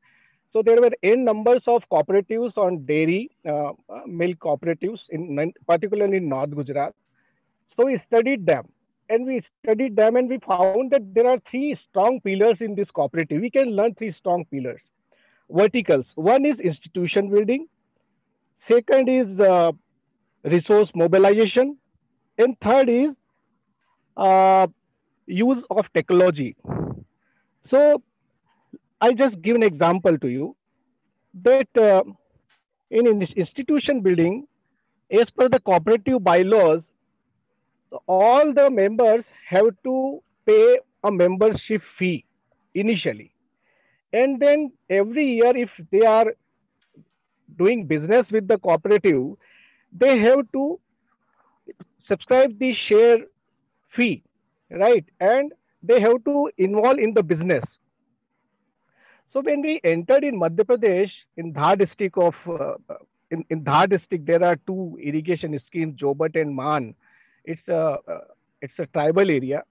So there were n numbers of cooperatives on dairy, milk cooperatives, particularly in North Gujarat. So we studied them, and we found that there are three strong pillars in this cooperative. We can learn three strong pillars, verticals. One is institution building. Second is resource mobilization, and third is use of technology. So I just give an example to you that in institution building, as per the cooperative bylaws, all the members have to pay a membership fee initially. And then every year, if they are doing business with the cooperative, they have to subscribe the share fee, right? And they have to involve in the business. So when we entered in Madhya Pradesh, in Dhar district in Dhar district, there are two irrigation schemes, Jobat and Man. It's a tribal area.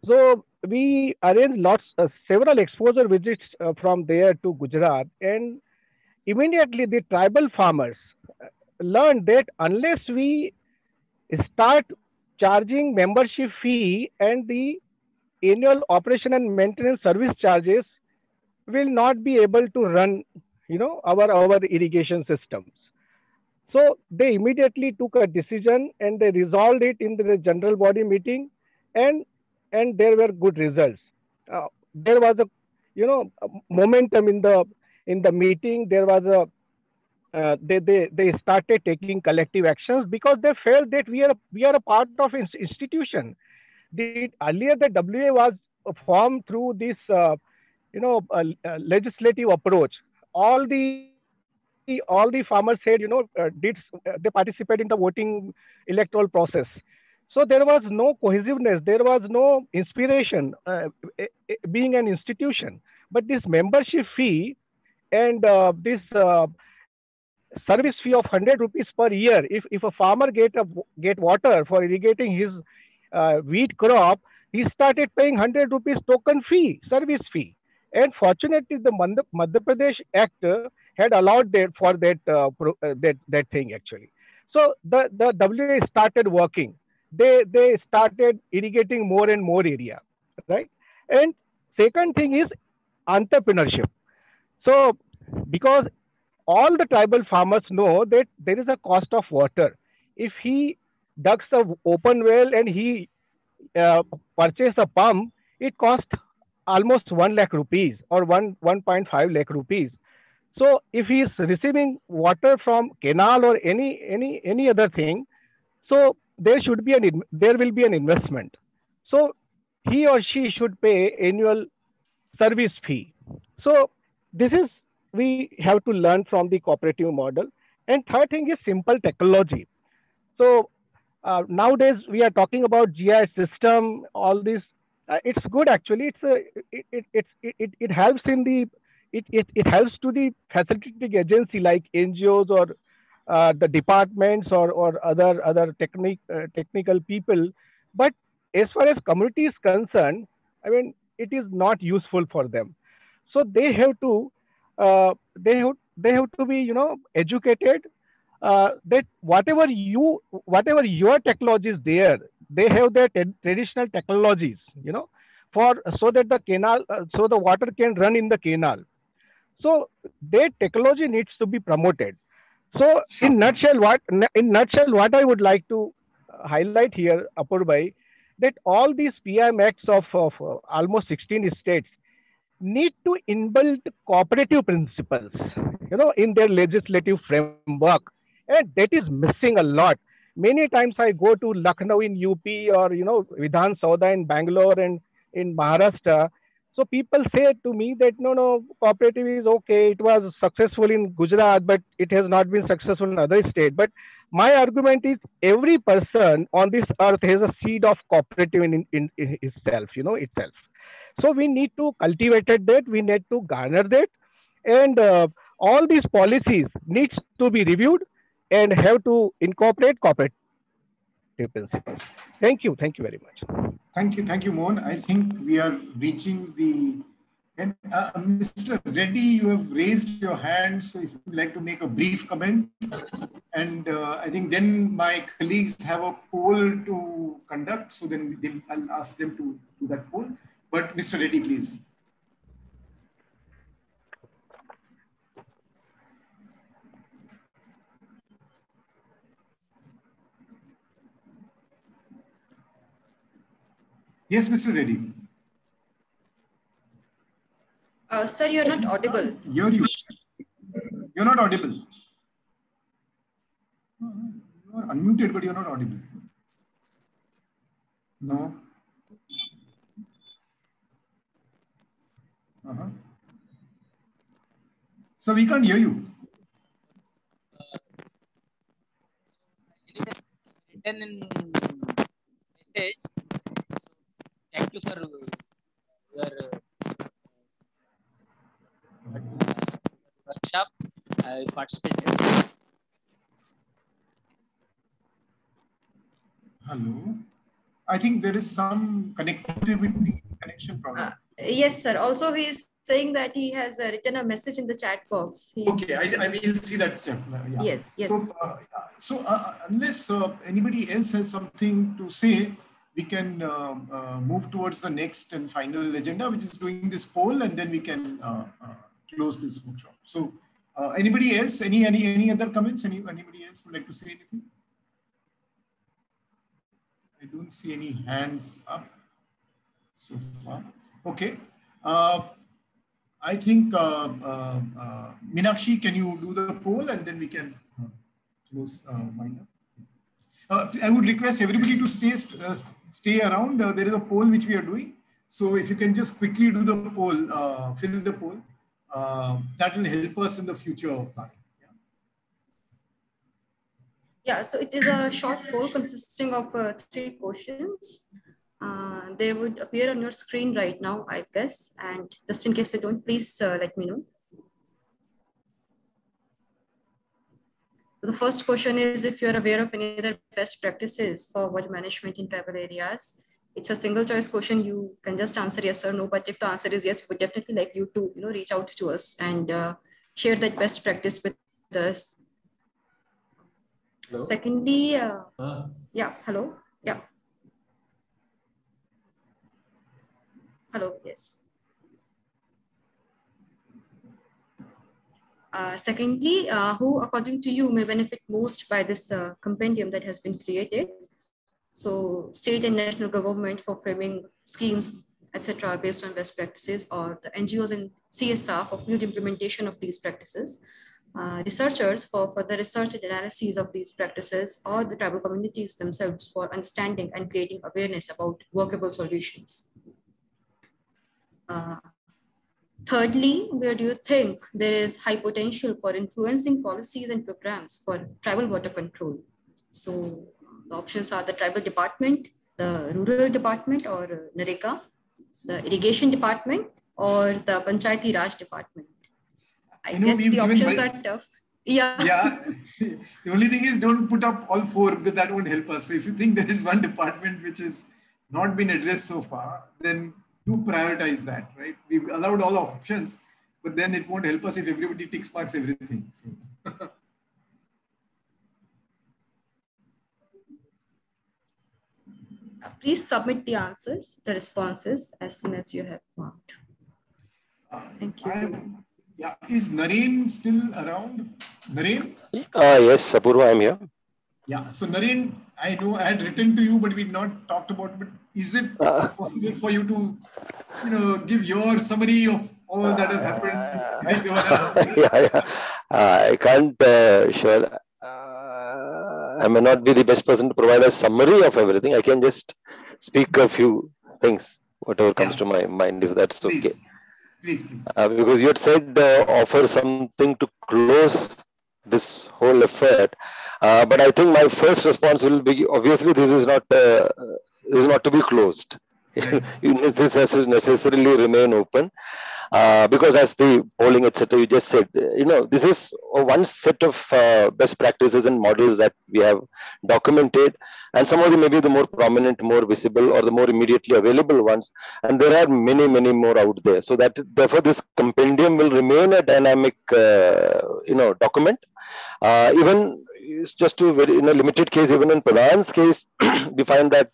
So we arranged several exposure visits from there to Gujarat, and immediately the tribal farmers learned that unless we start charging membership fee and the annual operation and maintenance service charges, will not be able to run, our irrigation systems. So they immediately took a decision and they resolved it in the general body meeting, and there were good results. There was a momentum in the meeting. There was they started taking collective actions because they felt that we are a part of institution. Earlier the WA was formed through this legislative approach. All the farmers said, they participate in the voting electoral process. So there was no cohesiveness, there was no inspiration being an institution. But this membership fee and this service fee of 100 rupees per year, if a farmer get water for irrigating his wheat crop, he started paying 100 rupees token fee, service fee. And fortunately, the Madhya Pradesh Act had allowed that for that thing actually. So the WA started working. They started irrigating more and more area, right? And second thing is entrepreneurship. So because all the tribal farmers know that there is a cost of water. If he digs an open well and he purchase a pump, it costs almost 1 lakh rupees or 1.5 lakh rupees. So if he is receiving water from canal or any other thing, so there will be an investment. So he or she should pay annual service fee. So this is, we have to learn from the cooperative model. And third thing is simple technology. So nowadays we are talking about GIS system, all this. It's good actually. It helps in the it helps to the facilitating agency like NGOs or the departments or other technical people. But as far as community is concerned, I mean, it is not useful for them. So they have to be educated that whatever your technology is there, they have their traditional technologies, so that the canal, so the water can run in the canal. So their technology needs to be promoted. So in nutshell, what I would like to highlight here, Apurbai, that all these PIM acts of almost 16 states need to inbuild cooperative principles, in their legislative framework, and that is missing a lot. Many times I go to Lucknow in UP or Vidhan Sauda in Bangalore and in Maharashtra. So people say to me that no, cooperative is okay. It was successful in Gujarat, but it has not been successful in other states. But my argument is every person on this earth has a seed of cooperative in itself, itself. So we need to cultivate that. We need to garner that, and all these policies needs to be reviewed and have to incorporate cooperative principles. Thank you very much. Thank you, Mohan. I think we are reaching the end. Mr. Reddy, you have raised your hand, so if you would like to make a brief comment, and I think then my colleagues have a poll to conduct, so then I'll ask them to do that poll. But Mr. Reddy, please. Yes, Mr. Reddy. Sir, you're not audible. You're not audible. You are unmuted, but you're not audible. No. So we can't hear you. Written in message. Thank you for your workshop. I participated. Hello. I think there is some connection problem. Yes, sir. Also, he is saying that he has written a message in the chat box. Okay, I will see that. Yeah. Yes. So unless anybody else has something to say, we can move towards the next and final agenda, which is doing this poll, and then we can close this workshop. So anybody else, any other comments? Anybody else would like to say anything? I don't see any hands up so far. Okay. I think Meenakshi, can you do the poll, and then we can close wind up. I would request everybody to stay around. There is a poll which we are doing. So if you can just quickly do the poll, fill the poll, that will help us in the future planning. Yeah, so it is a short poll consisting of 3 questions. They would appear on your screen right now, I guess. And just in case they don't, please let me know. The first question is if you're aware of any other best practices for water management in tribal areas. It's a single choice question. You can just answer yes or no. But if the answer is yes, we would definitely like you to reach out to us and share that best practice with us. Hello? Secondly, yeah, hello. Yeah. Hello, yes. Secondly, who according to you may benefit most by this compendium that has been created? So state and national government for framing schemes, etc., based on best practices, or the NGOs and CSR for field implementation of these practices, researchers for further research and analysis of these practices, or the tribal communities themselves for understanding and creating awareness about workable solutions. Thirdly, where do you think there is high potential for influencing policies and programs for tribal water control? So the options are the tribal department, the rural department or NREGA, the irrigation department, or the Panchayati Raj department. I guess the options are tough. Yeah. Yeah. The only thing is don't put up all 4 because that won't help us. So if you think there is one department which has not been addressed so far, then do prioritize that, right? We've allowed all options, but then it won't help us if everybody ticks marks everything. So. Please submit the answers, the responses, as soon as you have marked. Thank you. Yeah, is Naren still around? Naren? Yes, Apurva, I'm here. Yeah, so Naren, I know I had written to you, but we've not talked about it. But is it possible for you to, give your summary of all that has happened? Yeah. I can't sure. I may not be the best person to provide a summary of everything. I can just speak a few things. whatever comes to my mind, if that's okay. Please. Because you had said offer something to close this whole affair, but I think my first response will be, obviously this is not to be closed. This has to necessarily remain open, because as the polling, etc., you just said, this is one set of best practices and models that we have documented, and some of them may be the more prominent, more visible, or the more immediately available ones, and there are many more out there. So that therefore this compendium will remain a dynamic document. Even just to very in a limited case, even in Pradhan's case, we find that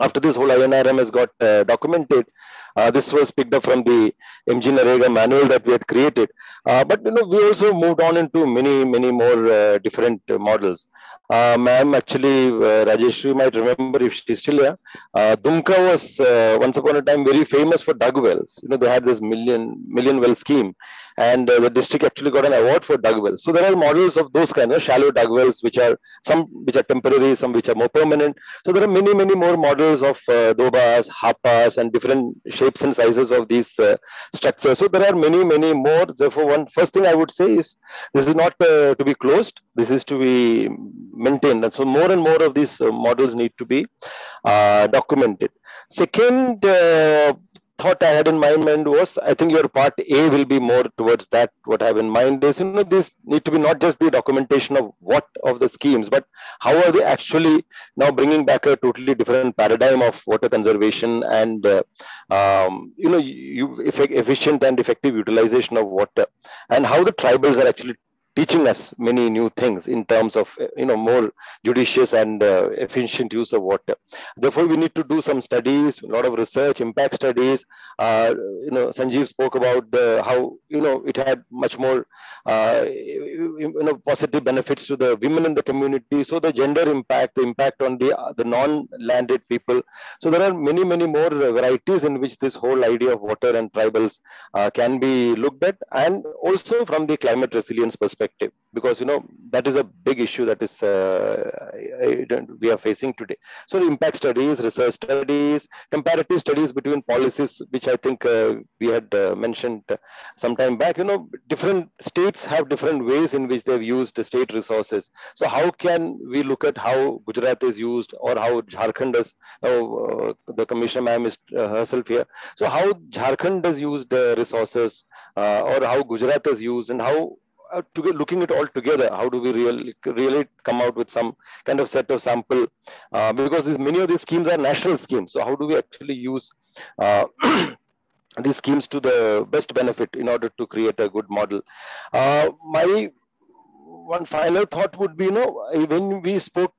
after this whole INRM has got documented, this was picked up from the MG Narega manual that we had created. But we also moved on into many more different models. Ma'am, actually, Rajeshri might remember if she's still here. Dumka was once upon a time very famous for dug wells. They had this million well scheme, and the district actually got an award for dug wells. So there are models of those kind of shallow dug wells, which are temporary, some which are more permanent. So there are many more models of dobas, hapas, and different shapes and sizes of these structures. So there are many more. Therefore, first thing I would say is this is not to be closed. This is to be maintained. And so more and more of these models need to be documented. Second thought I had in my mind was, I think your part A will be more towards that. What I have in mind is, this need to be not just the documentation of what of the schemes, but how are they actually now bringing back a totally different paradigm of water conservation and, efficient and effective utilization of water, and how the tribals are actually teaching us many new things in terms of more judicious and efficient use of water. Therefore, we need to do some studies, a lot of research, impact studies. Sanjeev spoke about how it had much more positive benefits to the women in the community. So the gender impact, the impact on the non-landed people. So there are many more varieties in which this whole idea of water and tribals can be looked at, and also from the climate resilience perspective. Because that is a big issue that is we are facing today. So impact studies, research studies, comparative studies between policies, which I think we had mentioned some time back. Different states have different ways in which they've used state resources. So how can we look at how Gujarat is used, or how Jharkhand is? The Commissioner ma'am is herself here. So how Jharkhand has used resources, or how Gujarat is used, and how looking at all together, how do we really come out with some kind of set of sample, because many of these schemes are national schemes. So how do we actually use these schemes to the best benefit in order to create a good model? My one final thought would be, when we speak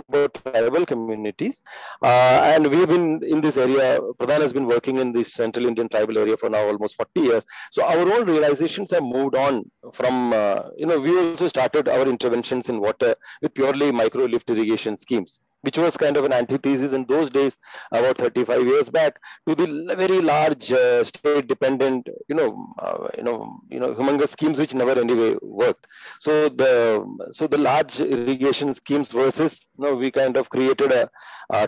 about tribal communities, and we've been in this area, Pradhan has been working in this Central Indian tribal area for now almost 40 years. So our own realizations have moved on from, we also started our interventions in water with purely micro lift irrigation schemes, which was kind of an antithesis in those days, about 35 years back, to the very large state-dependent, humongous schemes which never anyway worked. So the large irrigation schemes versus, we kind of created a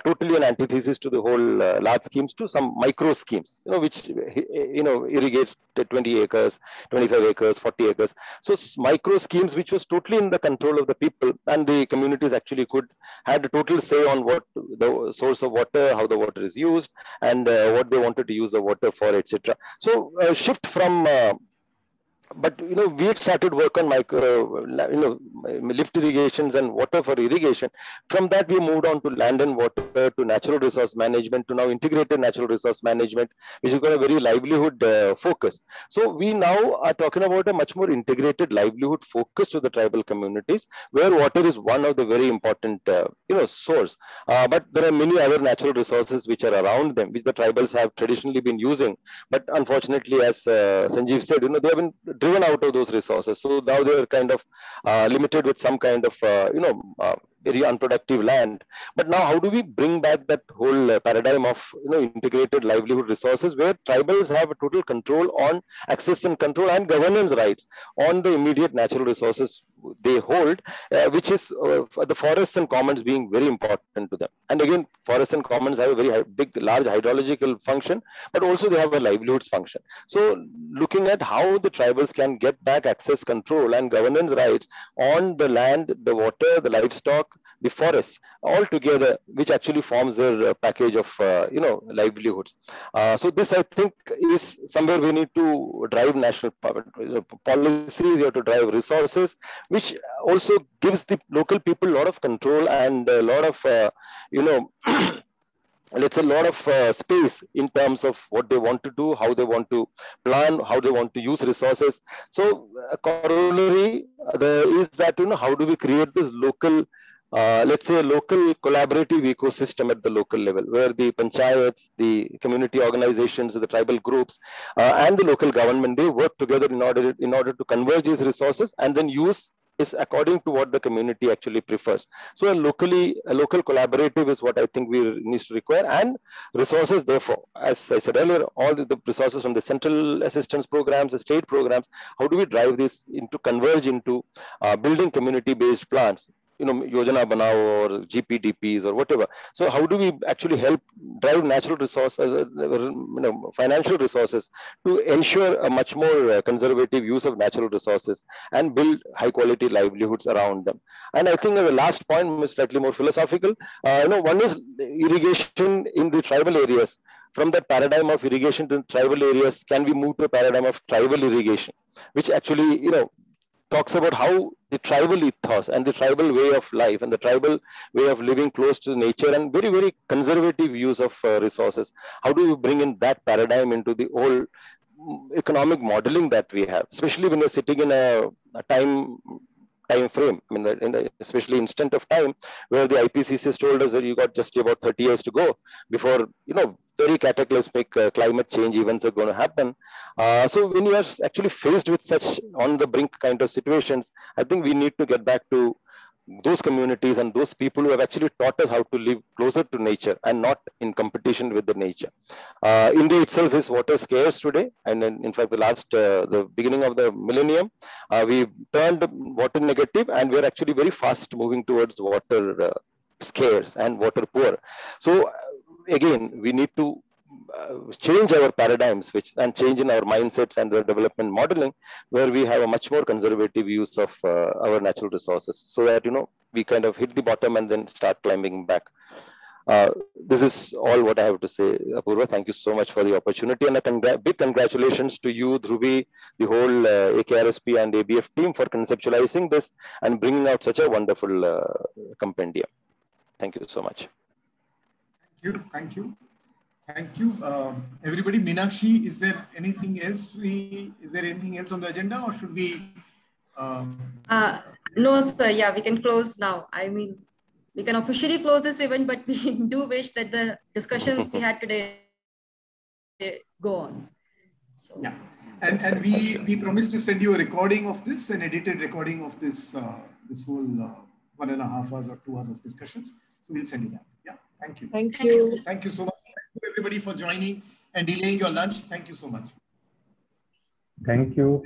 totally an antithesis to the whole large schemes, to some micro schemes, which irrigates 20 acres, 25 acres, 40 acres. So micro schemes which was totally in the control of the people, and the communities actually had a total say on what the source of water, how the water is used, and what they wanted to use the water for, etc. So shift from but we had started work on lift irrigations and water for irrigation. From that, we moved on to land and water, to natural resource management, to now integrated natural resource management, which has got a very livelihood focus. So we now are talking about a much more integrated livelihood focus to the tribal communities, where water is one of the very important source. But there are many other natural resources which are around them, which the tribals have traditionally been using. But unfortunately, as Sanjeev said, they have been driven out of those resources. So now they are kind of limited with some kind of very unproductive land. But now how do we bring back that whole paradigm of integrated livelihood resources, where tribals have a total control on access and control and governance rights on the immediate natural resources they hold, which is the forests and commons being very important to them. And again, forests and commons have a very large hydrological function, but also they have a livelihoods function. So looking at how the tribals can get back access, control and governance rights on the land, the water, the livestock, the forests all together, which actually forms their package of livelihoods. So this, I think, is somewhere we need to drive national policies. You have to drive resources, which also gives the local people a lot of control and a lot of let's say a lot of space in terms of what they want to do, how they want to plan, how they want to use resources. So a corollary is that how do we create this local, let's say a local collaborative ecosystem at the local level, where the panchayats, the community organizations, the tribal groups, and the local government, they work together in order to converge these resources and then use is according to what the community actually prefers. So a local collaborative is what I think we need to require, and resources, therefore, as I said earlier, all the resources from the central assistance programs, the state programs, how do we drive this into converge into building community-based plans, Yojana Banao or GPDPs or whatever. So how do we actually help drive natural resources, financial resources to ensure a much more conservative use of natural resources and build high quality livelihoods around them. And I think the last point is slightly more philosophical. One is irrigation in the tribal areas. From that paradigm of irrigation to tribal areas, can we move to a paradigm of tribal irrigation, which actually, talks about how the tribal ethos and the tribal way of life and the tribal way of living close to nature and very, very conservative use of resources. How do you bring in that paradigm into the whole economic modeling that we have, especially when you're sitting in a time frame, especially instant of time, where the IPCC has told us that you got just about 30 years to go before, very cataclysmic climate change events are going to happen. So when you are actually faced with such on the brink kind of situations, I think we need to get back to those communities and those people who have actually taught us how to live closer to nature and not in competition with the nature. India itself is water scarce today, and in fact, the beginning of the millennium, we turned water negative, and we're actually very fast moving towards water scarce and water poor. So again, we need to change our paradigms and change in our mindsets and the development modeling, where we have a much more conservative use of our natural resources, so that we kind of hit the bottom and then start climbing back. This is all what I have to say, Apurva. Thank you so much for the opportunity, and a big congratulations to you, Dhruvi, the whole AKRSP and ABF team for conceptualizing this and bringing out such a wonderful compendium. Thank you so much. Thank you. Everybody. Meenakshi, is there anything else? Is there anything else on the agenda, or should we? No, sir. Yeah, we can close now. I mean, we can officially close this event, but we do wish that the discussions we had today go on. So yeah, and we promised to send you a recording of this, an edited recording of this this whole 1.5 hours or 2 hours of discussions. So we'll send you that. Yeah. Thank you. Thank you. Thank you so much. Thank you everybody for joining and delaying your lunch. Thank you so much. Thank you.